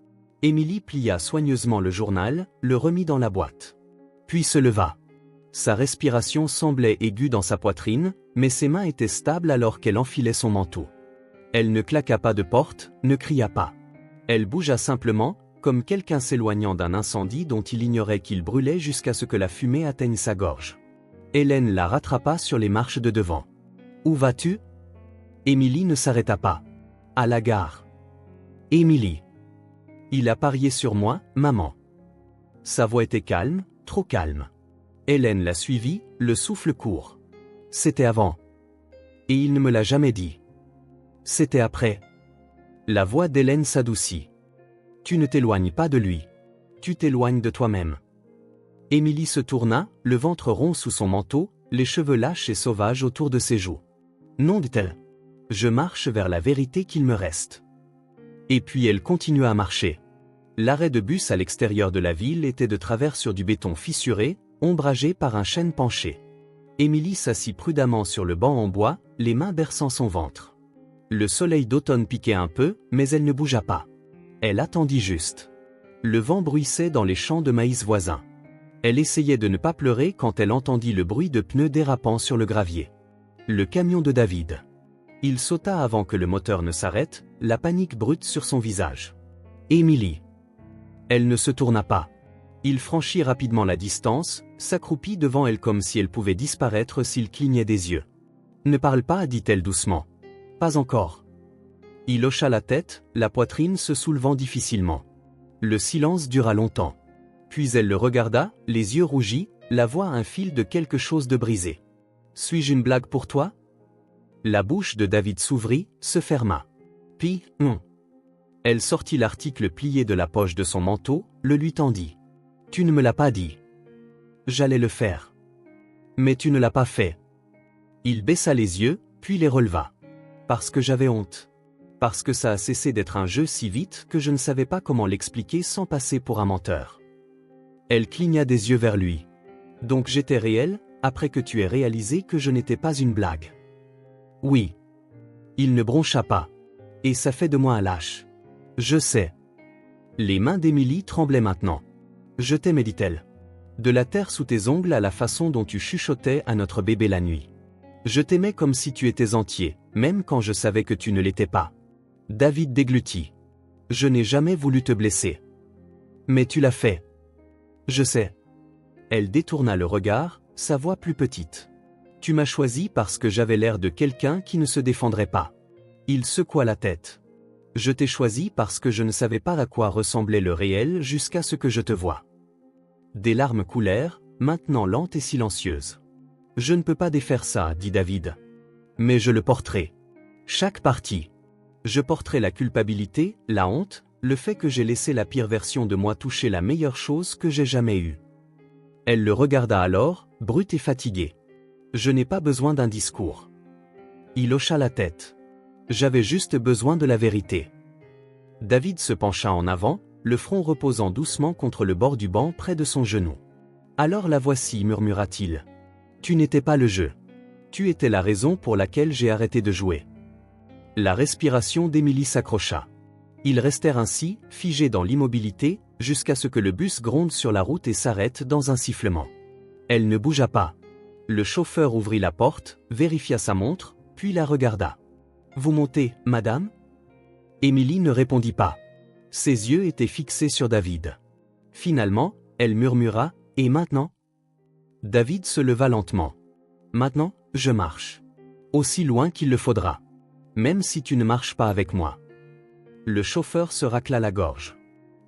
Emily plia soigneusement le journal, le remit dans la boîte. Puis se leva. Sa respiration semblait aiguë dans sa poitrine, mais ses mains étaient stables alors qu'elle enfilait son manteau. Elle ne claqua pas de porte, ne cria pas. Elle bougea simplement, comme quelqu'un s'éloignant d'un incendie dont il ignorait qu'il brûlait jusqu'à ce que la fumée atteigne sa gorge. Hélène la rattrapa sur les marches de devant. « Où vas-tu » Emily ne s'arrêta pas. À la gare. Émilie. Il a parié sur moi, maman. Sa voix était calme, trop calme. Hélène l'a suivi, le souffle court. C'était avant. Et il ne me l'a jamais dit. C'était après. La voix d'Hélène s'adoucit. Tu ne t'éloignes pas de lui. Tu t'éloignes de toi-même. Émilie se tourna, le ventre rond sous son manteau, les cheveux lâches et sauvages autour de ses joues. Non, dit-elle. Je marche vers la vérité qu'il me reste. Et puis elle continua à marcher. L'arrêt de bus à l'extérieur de la ville était de travers sur du béton fissuré, ombragé par un chêne penché. Émilie s'assit prudemment sur le banc en bois, les mains berçant son ventre. Le soleil d'automne piquait un peu, mais elle ne bougea pas. Elle attendit juste. Le vent bruissait dans les champs de maïs voisins. Elle essayait de ne pas pleurer quand elle entendit le bruit de pneus dérapant sur le gravier. Le camion de David. Il sauta avant que le moteur ne s'arrête, la panique brute sur son visage. Émilie. Elle ne se tourna pas. Il franchit rapidement la distance, s'accroupit devant elle comme si elle pouvait disparaître s'il clignait des yeux. Ne parle pas, dit-elle doucement. Pas encore. Il hocha la tête, la poitrine se soulevant difficilement. Le silence dura longtemps. Puis elle le regarda, les yeux rougis, la voix un fil de quelque chose de brisé. Suis-je une blague pour toi? La bouche de David s'ouvrit, se ferma. Puis, Elle sortit l'article plié de la poche de son manteau, le lui tendit. Tu ne me l'as pas dit. J'allais le faire. Mais tu ne l'as pas fait. Il baissa les yeux, puis les releva. Parce que j'avais honte. Parce que ça a cessé d'être un jeu si vite que je ne savais pas comment l'expliquer sans passer pour un menteur. Elle cligna des yeux vers lui. Donc j'étais réel, après que tu aies réalisé que je n'étais pas une blague. Oui. Il ne broncha pas. Et ça fait de moi un lâche. Je sais. Les mains d'Émilie tremblaient maintenant. Je t'aimais, dit-elle. De la terre sous tes ongles à la façon dont tu chuchotais à notre bébé la nuit. Je t'aimais comme si tu étais entier, même quand je savais que tu ne l'étais pas. David déglutit. Je n'ai jamais voulu te blesser. Mais tu l'as fait. Je sais. Elle détourna le regard, sa voix plus petite. Tu m'as choisi parce que j'avais l'air de quelqu'un qui ne se défendrait pas. Il secoua la tête. Je t'ai choisi parce que je ne savais pas à quoi ressemblait le réel jusqu'à ce que je te voie. Des larmes coulèrent, maintenant lentes et silencieuses. Je ne peux pas défaire ça, dit David. Mais je le porterai. Chaque partie. Je porterai la culpabilité, la honte, le fait que j'ai laissé la pire version de moi toucher la meilleure chose que j'ai jamais eue. Elle le regarda alors, brute et fatiguée. Je n'ai pas besoin d'un discours. Il hocha la tête. J'avais juste besoin de la vérité. David se pencha en avant, le front reposant doucement contre le bord du banc près de son genou. Alors la voici, murmura-t-il. Tu n'étais pas le jeu. Tu étais la raison pour laquelle j'ai arrêté de jouer. La respiration d'Émilie s'accrocha. Ils restèrent ainsi, figés dans l'immobilité, jusqu'à ce que le bus gronde sur la route et s'arrête dans un sifflement. Elle ne bougea pas. Le chauffeur ouvrit la porte, vérifia sa montre, puis la regarda. Vous montez, madame? Émilie ne répondit pas. Ses yeux étaient fixés sur David. Finalement, elle murmura, et maintenant? David se leva lentement. Maintenant, je marche. Aussi loin qu'il le faudra. Même si tu ne marches pas avec moi. Le chauffeur se racla la gorge.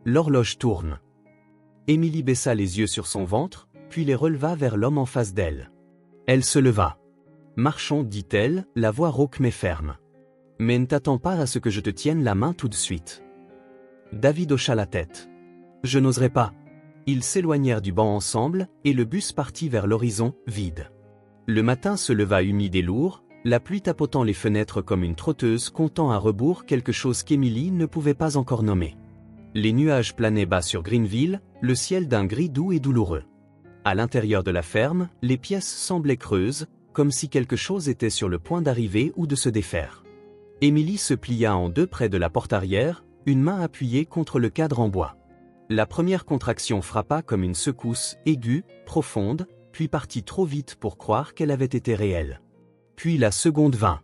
L'horloge tourne. Émilie baissa les yeux sur son ventre, puis les releva vers l'homme en face d'elle. Elle se leva. Marchons, dit-elle, la voix rauque mais ferme. Mais ne t'attends pas à ce que je te tienne la main tout de suite. David hocha la tête. Je n'oserais pas. Ils s'éloignèrent du banc ensemble, et le bus partit vers l'horizon, vide. Le matin se leva humide et lourd, la pluie tapotant les fenêtres comme une trotteuse comptant à rebours quelque chose qu'Émilie ne pouvait pas encore nommer. Les nuages planaient bas sur Greenville, le ciel d'un gris doux et douloureux. À l'intérieur de la ferme, les pièces semblaient creuses, comme si quelque chose était sur le point d'arriver ou de se défaire. Émilie se plia en deux près de la porte arrière, une main appuyée contre le cadre en bois. La première contraction frappa comme une secousse aiguë, profonde, puis partit trop vite pour croire qu'elle avait été réelle. Puis la seconde vint.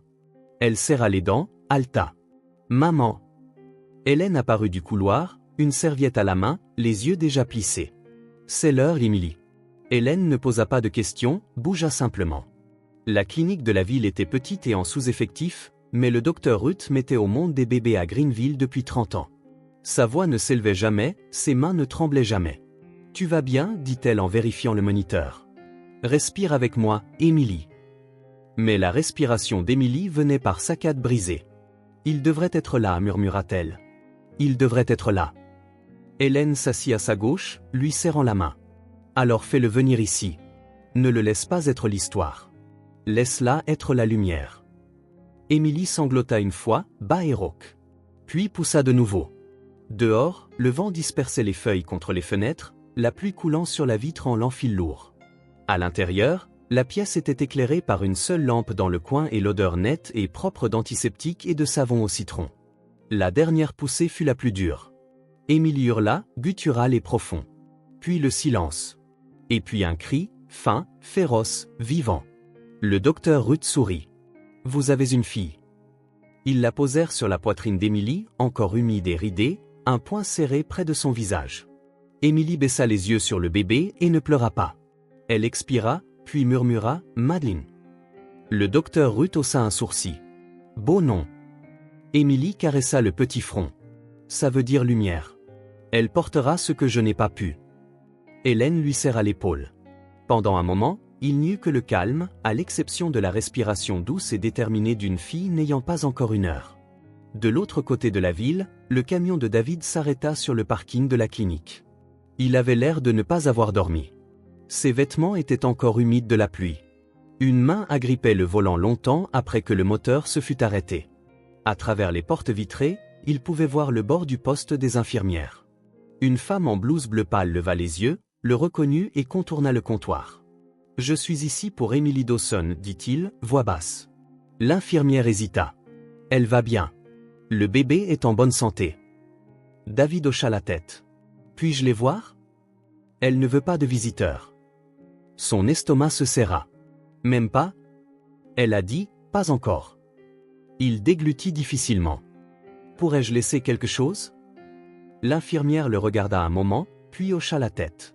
Elle serra les dents, haleta. « Maman !» Hélène apparut du couloir, une serviette à la main, les yeux déjà plissés. « C'est l'heure, Émilie. » Hélène ne posa pas de questions, bougea simplement. La clinique de la ville était petite et en sous-effectif, mais le docteur Ruth mettait au monde des bébés à Greenville depuis 30 ans. Sa voix ne s'élevait jamais, ses mains ne tremblaient jamais. « Tu vas bien ?» dit-elle en vérifiant le moniteur. « Respire avec moi, Emily. » Mais la respiration d'Emily venait par saccades brisées. « Il devrait être là, murmura-t-elle. Il devrait être là. » Hélène s'assit à sa gauche, lui serrant la main. « Alors fais-le venir ici. Ne le laisse pas être l'histoire. Laisse-la être la lumière. » Emily sanglota une fois, bas et rauque. Puis poussa de nouveau. Dehors, le vent dispersait les feuilles contre les fenêtres, la pluie coulant sur la vitre en l'enfile lourd. À l'intérieur, la pièce était éclairée par une seule lampe dans le coin et l'odeur nette et propre d'antiseptique et de savon au citron. La dernière poussée fut la plus dure. Émilie hurla, guttural et profond. Puis le silence. Et puis un cri, fin, féroce, vivant. Le docteur Ruth sourit. « Vous avez une fille. » Ils la posèrent sur la poitrine d'Émilie, encore humide et ridée, un poing serré près de son visage. Émilie baissa les yeux sur le bébé et ne pleura pas. Elle expira, puis murmura « Madeleine ». Le docteur Ruth haussa un sourcil. « Beau nom. » Émilie caressa le petit front. « Ça veut dire lumière. Elle portera ce que je n'ai pas pu. » Hélène lui serra l'épaule. Pendant un moment, il n'y eut que le calme, à l'exception de la respiration douce et déterminée d'une fille n'ayant pas encore 1 heure. De l'autre côté de la ville, le camion de David s'arrêta sur le parking de la clinique. Il avait l'air de ne pas avoir dormi. Ses vêtements étaient encore humides de la pluie. Une main agrippait le volant longtemps après que le moteur se fût arrêté. À travers les portes vitrées, il pouvait voir le bord du poste des infirmières. Une femme en blouse bleu pâle leva les yeux, le reconnut et contourna le comptoir. « Je suis ici pour Emily Dawson, dit-il, voix basse. » L'infirmière hésita. « Elle va bien. Le bébé est en bonne santé. » David hocha la tête. « Puis-je les voir ? » Elle ne veut pas de visiteurs. Son estomac se serra. « Même pas ? » Elle a dit, « Pas encore. » Il déglutit difficilement. « Pourrais-je laisser quelque chose ? » L'infirmière le regarda un moment, puis hocha la tête.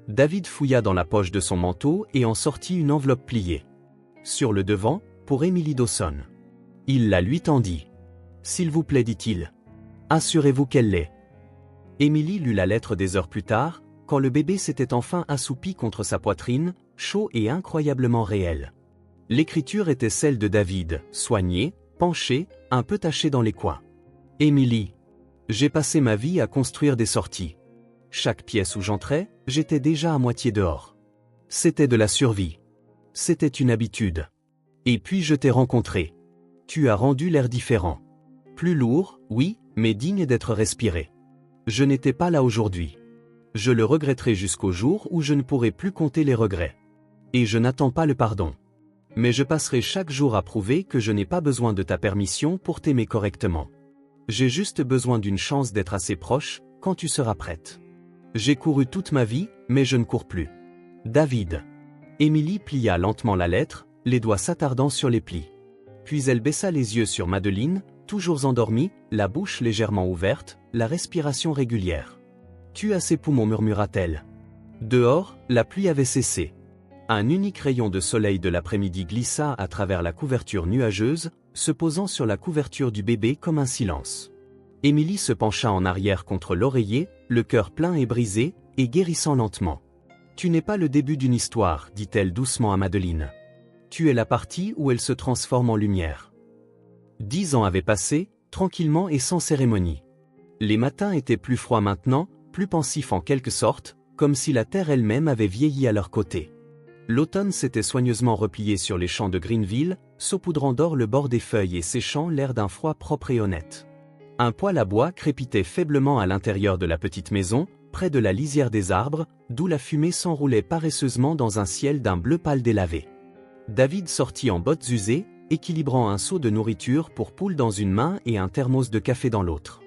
David fouilla dans la poche de son manteau et en sortit une enveloppe pliée. Sur le devant, pour Emily Dawson. Il la lui tendit. « S'il vous plaît, dit-il. Assurez-vous qu'elle l'ait. » Emily lut la lettre des heures plus tard, quand le bébé s'était enfin assoupi contre sa poitrine, chaud et incroyablement réel. L'écriture était celle de David, soigné, penché, un peu taché dans les coins. « Emily. J'ai passé ma vie à construire des sorties. Chaque pièce où j'entrais, j'étais déjà à moitié dehors. C'était de la survie. C'était une habitude. Et puis je t'ai rencontré. Tu as rendu l'air différent. Plus lourd, oui, mais digne d'être respiré. Je n'étais pas là aujourd'hui. Je le regretterai jusqu'au jour où je ne pourrai plus compter les regrets. Et je n'attends pas le pardon. Mais je passerai chaque jour à prouver que je n'ai pas besoin de ta permission pour t'aimer correctement. J'ai juste besoin d'une chance d'être assez proche, quand tu seras prête. J'ai couru toute ma vie, mais je ne cours plus. David. » Émilie plia lentement la lettre, les doigts s'attardant sur les plis. Puis elle baissa les yeux sur Madeleine, toujours endormie, la bouche légèrement ouverte, la respiration régulière. « Tu as ses poumons, murmura-t-elle. Dehors, la pluie avait cessé. Un unique rayon de soleil de l'après-midi glissa à travers la couverture nuageuse, se posant sur la couverture du bébé comme un silence. Émilie se pencha en arrière contre l'oreiller, le cœur plein et brisé, et guérissant lentement. « Tu n'es pas le début d'une histoire, dit-elle doucement à Madeleine. Tu es la partie où elle se transforme en lumière. » 10 ans avaient passé, tranquillement et sans cérémonie. Les matins étaient plus froids maintenant, plus pensifs en quelque sorte, comme si la terre elle-même avait vieilli à leur côté. L'automne s'était soigneusement replié sur les champs de Greenville, saupoudrant d'or le bord des feuilles et séchant l'air d'un froid propre et honnête. Un poêle à bois crépitait faiblement à l'intérieur de la petite maison, près de la lisière des arbres, d'où la fumée s'enroulait paresseusement dans un ciel d'un bleu pâle délavé. David sortit en bottes usées, équilibrant un seau de nourriture pour poule dans une main et un thermos de café dans l'autre.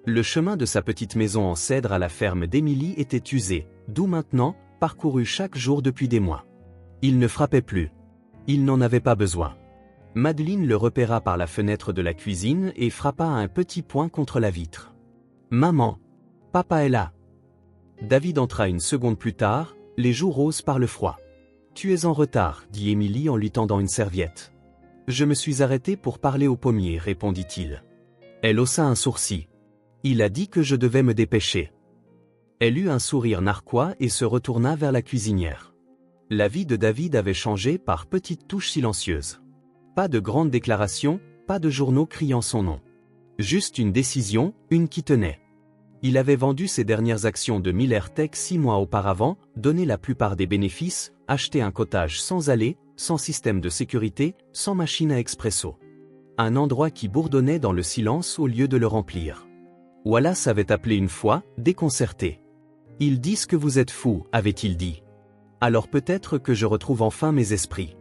Le chemin de sa petite maison en cèdre à la ferme d'Émilie était usé, d'où maintenant, parcouru chaque jour depuis des mois. Il ne frappait plus. Il n'en avait pas besoin. Madeleine le repéra par la fenêtre de la cuisine et frappa un petit poing contre la vitre. « Maman, papa est là. » David entra une seconde plus tard, les joues roses par le froid. « Tu es en retard, dit Émilie en lui tendant une serviette. Je me suis arrêté pour parler au pommier, répondit-il. Elle haussa un sourcil. Il a dit que je devais me dépêcher. Elle eut un sourire narquois et se retourna vers la cuisinière. La vie de David avait changé par petites touches silencieuses. Pas de grandes déclarations, pas de journaux criant son nom. Juste une décision, une qui tenait. Il avait vendu ses dernières actions de Miller Tech 6 mois auparavant, donné la plupart des bénéfices, acheté un cottage sans allée, sans système de sécurité, sans machine à expresso. Un endroit qui bourdonnait dans le silence au lieu de le remplir. Wallace avait appelé une fois, déconcerté. « Ils disent que vous êtes fou, avait-il dit. Alors peut-être que je retrouve enfin mes esprits. »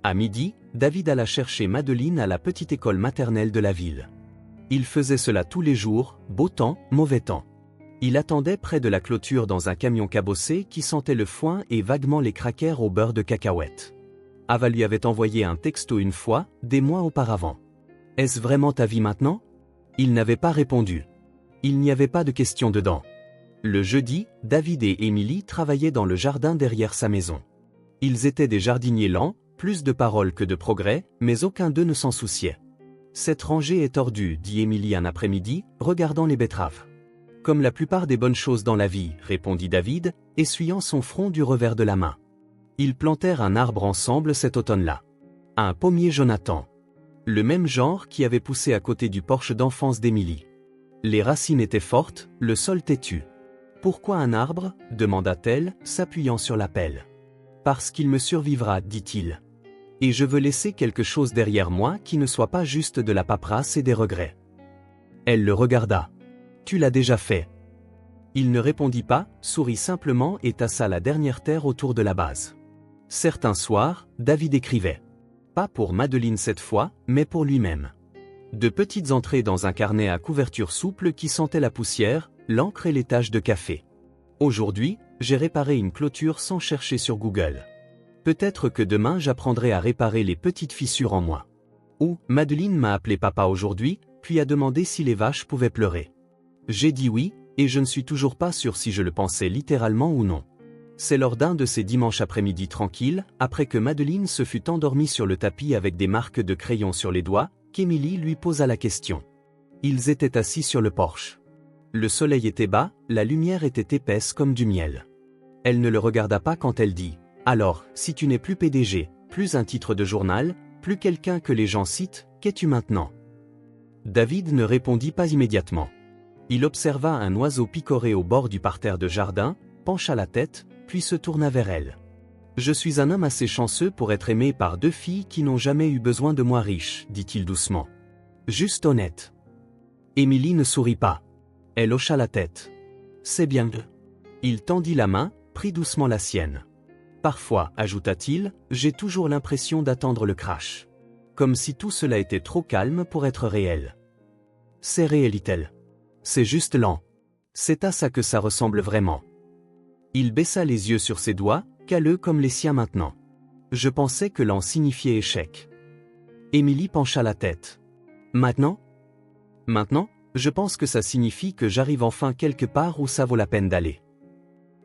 À midi, David alla chercher Madeleine à la petite école maternelle de la ville. Il faisait cela tous les jours, beau temps, mauvais temps. Il attendait près de la clôture dans un camion cabossé qui sentait le foin et vaguement les crackers au beurre de cacahuète. Ava lui avait envoyé un texto une fois, des mois auparavant. « Est-ce vraiment ta vie maintenant ?» Il n'avait pas répondu. Il n'y avait pas de question dedans. Le jeudi, David et Emily travaillaient dans le jardin derrière sa maison. Ils étaient des jardiniers lents, plus de paroles que de progrès, mais aucun d'eux ne s'en souciait. « Cette rangée est tordue, dit Emily un après-midi, regardant les betteraves. Comme la plupart des bonnes choses dans la vie, répondit David, essuyant son front du revers de la main. Ils plantèrent un arbre ensemble cet automne-là. Un pommier Jonathan. Le même genre qui avait poussé à côté du porche d'enfance d'Emily. Les racines étaient fortes, le sol têtu. « Pourquoi un arbre ?» demanda-t-elle, s'appuyant sur la pelle. « Parce qu'il me survivra, dit-il. Et je veux laisser quelque chose derrière moi qui ne soit pas juste de la paperasse et des regrets. » Elle le regarda. « Tu l'as déjà fait. » Il ne répondit pas, sourit simplement et tassa la dernière terre autour de la base. Certains soirs, David écrivait. Pas pour Madeleine cette fois, mais pour lui-même. De petites entrées dans un carnet à couverture souple qui sentait la poussière, l'encre et les taches de café. Aujourd'hui, j'ai réparé une clôture sans chercher sur Google. Peut-être que demain j'apprendrai à réparer les petites fissures en moi. Ou, Madeleine m'a appelé papa aujourd'hui, puis a demandé si les vaches pouvaient pleurer. J'ai dit oui, et je ne suis toujours pas sûr si je le pensais littéralement ou non. C'est lors d'un de ces dimanches après-midi tranquilles, après que Madeleine se fut endormie sur le tapis avec des marques de crayon sur les doigts, qu'Emily lui posa la question. Ils étaient assis sur le porche. Le soleil était bas, la lumière était épaisse comme du miel. Elle ne le regarda pas quand elle dit « Alors, si tu n'es plus PDG, plus un titre de journal, plus quelqu'un que les gens citent, qu'es-tu maintenant ?» David ne répondit pas immédiatement. Il observa un oiseau picorer au bord du parterre de jardin, pencha la tête, puis se tourna vers elle. « Je suis un homme assez chanceux pour être aimé par 2 filles qui n'ont jamais eu besoin de moi riche, dit-il doucement. Juste honnête. » Emily ne sourit pas. Elle hocha la tête. « C'est bien. » Il tendit la main, prit doucement la sienne. « Parfois, ajouta-t-il, j'ai toujours l'impression d'attendre le crash. Comme si tout cela était trop calme pour être réel. »« C'est réel, dit-elle. C'est juste lent. C'est à ça que ça ressemble vraiment. » Il baissa les yeux sur ses doigts, calleux comme les siens maintenant. Je pensais que lent signifiait échec. Emily pencha la tête. Maintenant ? Maintenant, je pense que ça signifie que j'arrive enfin quelque part où ça vaut la peine d'aller.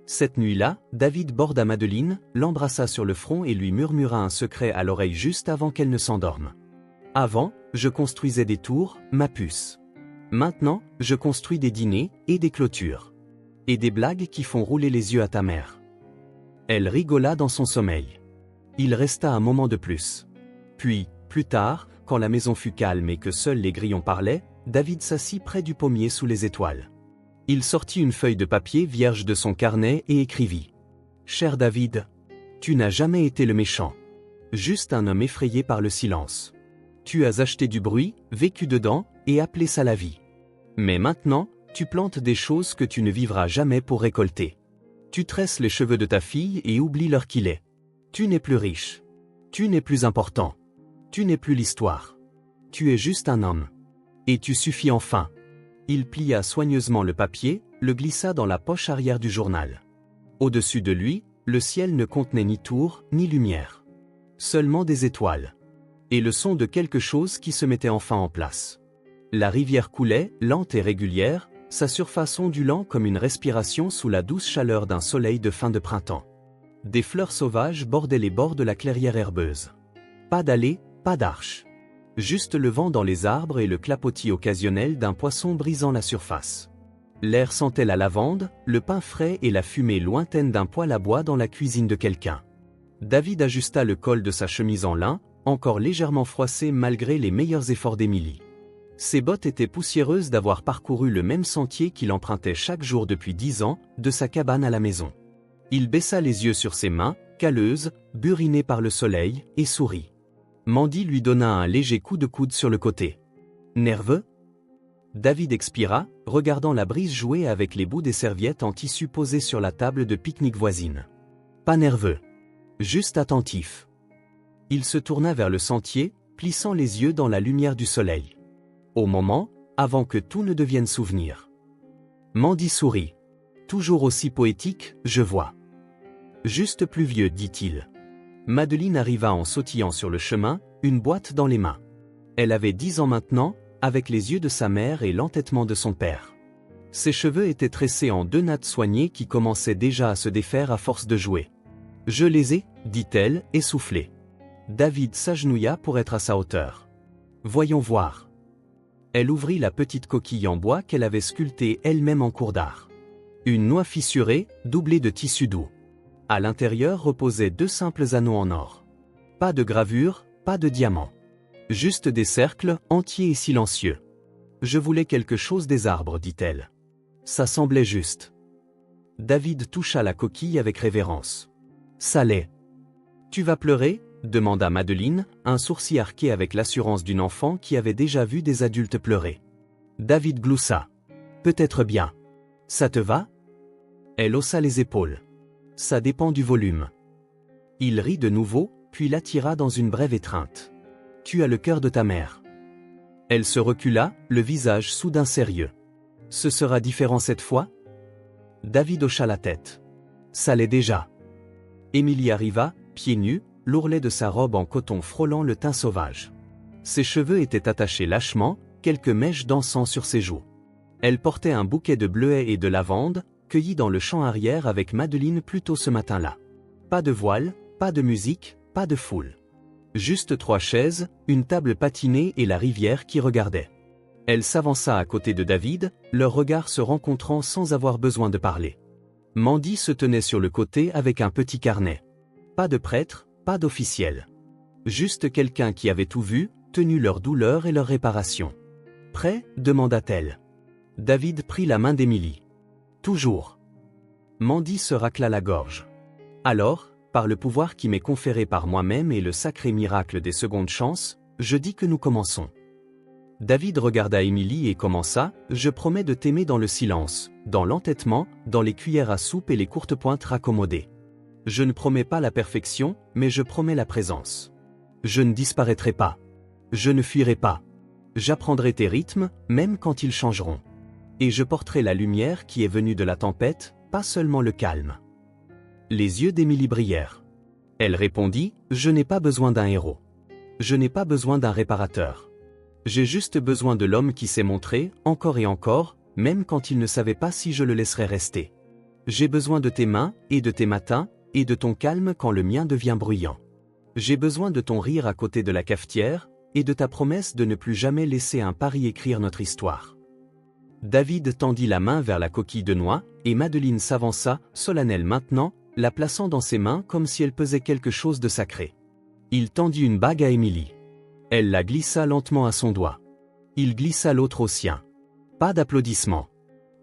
Cette nuit-là, David borda Madeleine, l'embrassa sur le front et lui murmura un secret à l'oreille juste avant qu'elle ne s'endorme. Avant, je construisais des tours, ma puce. Maintenant, je construis des dîners et des clôtures. Et des blagues qui font rouler les yeux à ta mère. Elle rigola dans son sommeil. Il resta un moment de plus. Puis, plus tard, quand la maison fut calme et que seuls les grillons parlaient, David s'assit près du pommier sous les étoiles. Il sortit une feuille de papier vierge de son carnet et écrivit. « Cher David, tu n'as jamais été le méchant. Juste un homme effrayé par le silence. Tu as acheté du bruit, vécu dedans, et appelé ça la vie. Mais maintenant, tu plantes des choses que tu ne vivras jamais pour récolter. Tu tresses les cheveux de ta fille et oublies l'heure qu'il est. Tu n'es plus riche. Tu n'es plus important. Tu n'es plus l'histoire. Tu es juste un homme. Et tu suffis enfin. » Il plia soigneusement le papier, le glissa dans la poche arrière du journal. Au-dessus de lui, le ciel ne contenait ni tour, ni lumière. Seulement des étoiles. Et le son de quelque chose qui se mettait enfin en place. La rivière coulait, lente et régulière, sa surface ondulant comme une respiration sous la douce chaleur d'un soleil de fin de printemps. Des fleurs sauvages bordaient les bords de la clairière herbeuse. Pas d'allée, pas d'arche. Juste le vent dans les arbres et le clapotis occasionnel d'un poisson brisant la surface. L'air sentait la lavande, le pain frais et la fumée lointaine d'un poêle à bois dans la cuisine de quelqu'un. David ajusta le col de sa chemise en lin, encore légèrement froissée malgré les meilleurs efforts d'Emily. Ses bottes étaient poussiéreuses d'avoir parcouru le même sentier qu'il empruntait chaque jour depuis 10 ans, de sa cabane à la maison. Il baissa les yeux sur ses mains, calleuses, burinées par le soleil, et sourit. Mandy lui donna un léger coup de coude sur le côté. Nerveux? David expira, regardant la brise jouer avec les bouts des serviettes en tissu posées sur la table de pique-nique voisine. Pas nerveux. Juste attentif. Il se tourna vers le sentier, plissant les yeux dans la lumière du soleil. Au moment, avant que tout ne devienne souvenir. Mandy sourit. Toujours aussi poétique, je vois. Juste plus vieux, dit-il. Madeleine arriva en sautillant sur le chemin, une boîte dans les mains. Elle avait 10 ans maintenant, avec les yeux de sa mère et l'entêtement de son père. Ses cheveux étaient tressés en 2 nattes soignées qui commençaient déjà à se défaire à force de jouer. « Je les ai », dit-elle, essoufflée. David s'agenouilla pour être à sa hauteur. « Voyons voir. » Elle ouvrit la petite coquille en bois qu'elle avait sculptée elle-même en cours d'art. Une noix fissurée, doublée de tissu doux. À l'intérieur reposaient 2 simples anneaux en or. Pas de gravure, pas de diamants. Juste des cercles, entiers et silencieux. Je voulais quelque chose des arbres, dit-elle. Ça semblait juste. David toucha la coquille avec révérence. Ça l'est. Tu vas pleurer ? Demanda Madeleine, un sourcil arqué avec l'assurance d'une enfant qui avait déjà vu des adultes pleurer. David gloussa. Peut-être bien. Ça te va ? Elle haussa les épaules. Ça dépend du volume. Il rit de nouveau, puis l'attira dans une brève étreinte. Tu as le cœur de ta mère. Elle se recula, le visage soudain sérieux. Ce sera différent cette fois ? David hocha la tête. Ça l'est déjà. Émilie arriva, pieds nus, l'ourlet de sa robe en coton frôlant le teint sauvage. Ses cheveux étaient attachés lâchement, quelques mèches dansant sur ses joues. Elle portait un bouquet de bleuets et de lavande, cueilli dans le champ arrière avec Madeleine plus tôt ce matin-là. Pas de voile, pas de musique, pas de foule. Juste 3 chaises, une table patinée et la rivière qui regardait. Elle s'avança à côté de David, leurs regards se rencontrant sans avoir besoin de parler. Mandy se tenait sur le côté avec un petit carnet. Pas de prêtre, pas d'officiel. Juste quelqu'un qui avait tout vu, tenu leur douleur et leur réparation. Prêt ? demanda-t-elle. David prit la main d'Émilie. Toujours. Mandy se racla la gorge. Alors, par le pouvoir qui m'est conféré par moi-même et le sacré miracle des secondes chances, je dis que nous commençons. David regarda Émilie et commença, je promets de t'aimer dans le silence, dans l'entêtement, dans les cuillères à soupe et les courtes pointes raccommodées. Je ne promets pas la perfection, mais je promets la présence. Je ne disparaîtrai pas. Je ne fuirai pas. J'apprendrai tes rythmes, même quand ils changeront. Et je porterai la lumière qui est venue de la tempête, pas seulement le calme. Les yeux d'Émilie brillèrent. Elle répondit, je n'ai pas besoin d'un héros. Je n'ai pas besoin d'un réparateur. J'ai juste besoin de l'homme qui s'est montré, encore et encore, même quand il ne savait pas si je le laisserais rester. J'ai besoin de tes mains, et de tes matins, et de ton calme quand le mien devient bruyant. J'ai besoin de ton rire à côté de la cafetière, et de ta promesse de ne plus jamais laisser un pari écrire notre histoire. David tendit la main vers la coquille de noix, et Madeleine s'avança, solennelle maintenant, la plaçant dans ses mains comme si elle pesait quelque chose de sacré. Il tendit une bague à Émilie. Elle la glissa lentement à son doigt. Il glissa l'autre au sien. Pas d'applaudissements.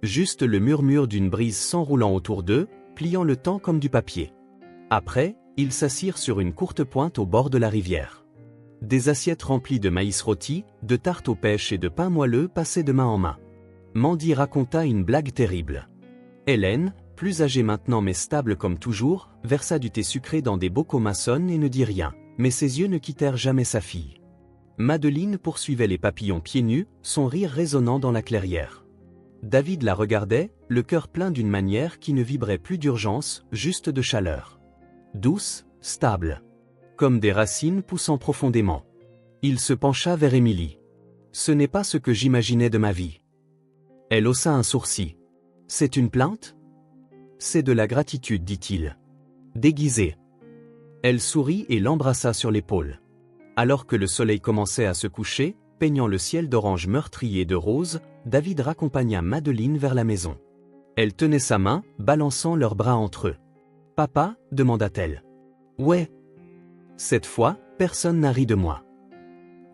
Juste le murmure d'une brise s'enroulant autour d'eux, pliant le temps comme du papier. Après, ils s'assirent sur une courte pointe au bord de la rivière. Des assiettes remplies de maïs rôti, de tartes aux pêches et de pain moelleux passaient de main en main. Mandy raconta une blague terrible. Hélène, plus âgée maintenant mais stable comme toujours, versa du thé sucré dans des bocaux maçonnes et ne dit rien, mais ses yeux ne quittèrent jamais sa fille. Madeleine poursuivait les papillons pieds nus, son rire résonnant dans la clairière. David la regardait, le cœur plein d'une manière qui ne vibrait plus d'urgence, juste de chaleur. Douce, stable. Comme des racines poussant profondément. Il se pencha vers Émilie. Ce n'est pas ce que j'imaginais de ma vie. Elle haussa un sourcil. C'est une plainte ? C'est de la gratitude, dit-il. Déguisée. Elle sourit et l'embrassa sur l'épaule. Alors que le soleil commençait à se coucher, peignant le ciel d'orange meurtri et de rose, David raccompagna Madeleine vers la maison. Elle tenait sa main, balançant leurs bras entre eux. « Papa » demanda-t-elle. « Ouais. » Cette fois, personne n'a ri de moi.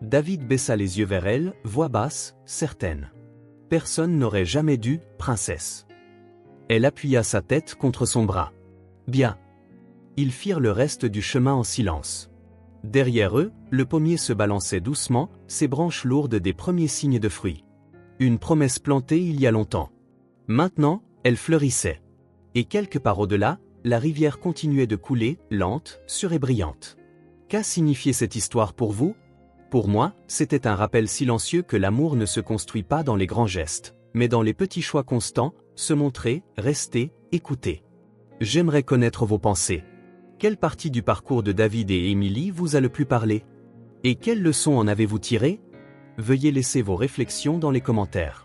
David baissa les yeux vers elle, voix basse, certaine. « Personne n'aurait jamais dû, princesse. » Elle appuya sa tête contre son bras. « Bien. » Ils firent le reste du chemin en silence. Derrière eux, le pommier se balançait doucement, ses branches lourdes des premiers signes de fruits. Une promesse plantée il y a longtemps. Maintenant, elle fleurissait. Et quelque part au-delà, la rivière continuait de couler, lente, sûre et brillante. Qu'a signifié cette histoire pour vous? Pour moi, c'était un rappel silencieux que l'amour ne se construit pas dans les grands gestes, mais dans les petits choix constants, se montrer, rester, écouter. J'aimerais connaître vos pensées. Quelle partie du parcours de David et Émilie vous a le plus parlé? Et quelles leçons en avez-vous tirées? Veuillez laisser vos réflexions dans les commentaires.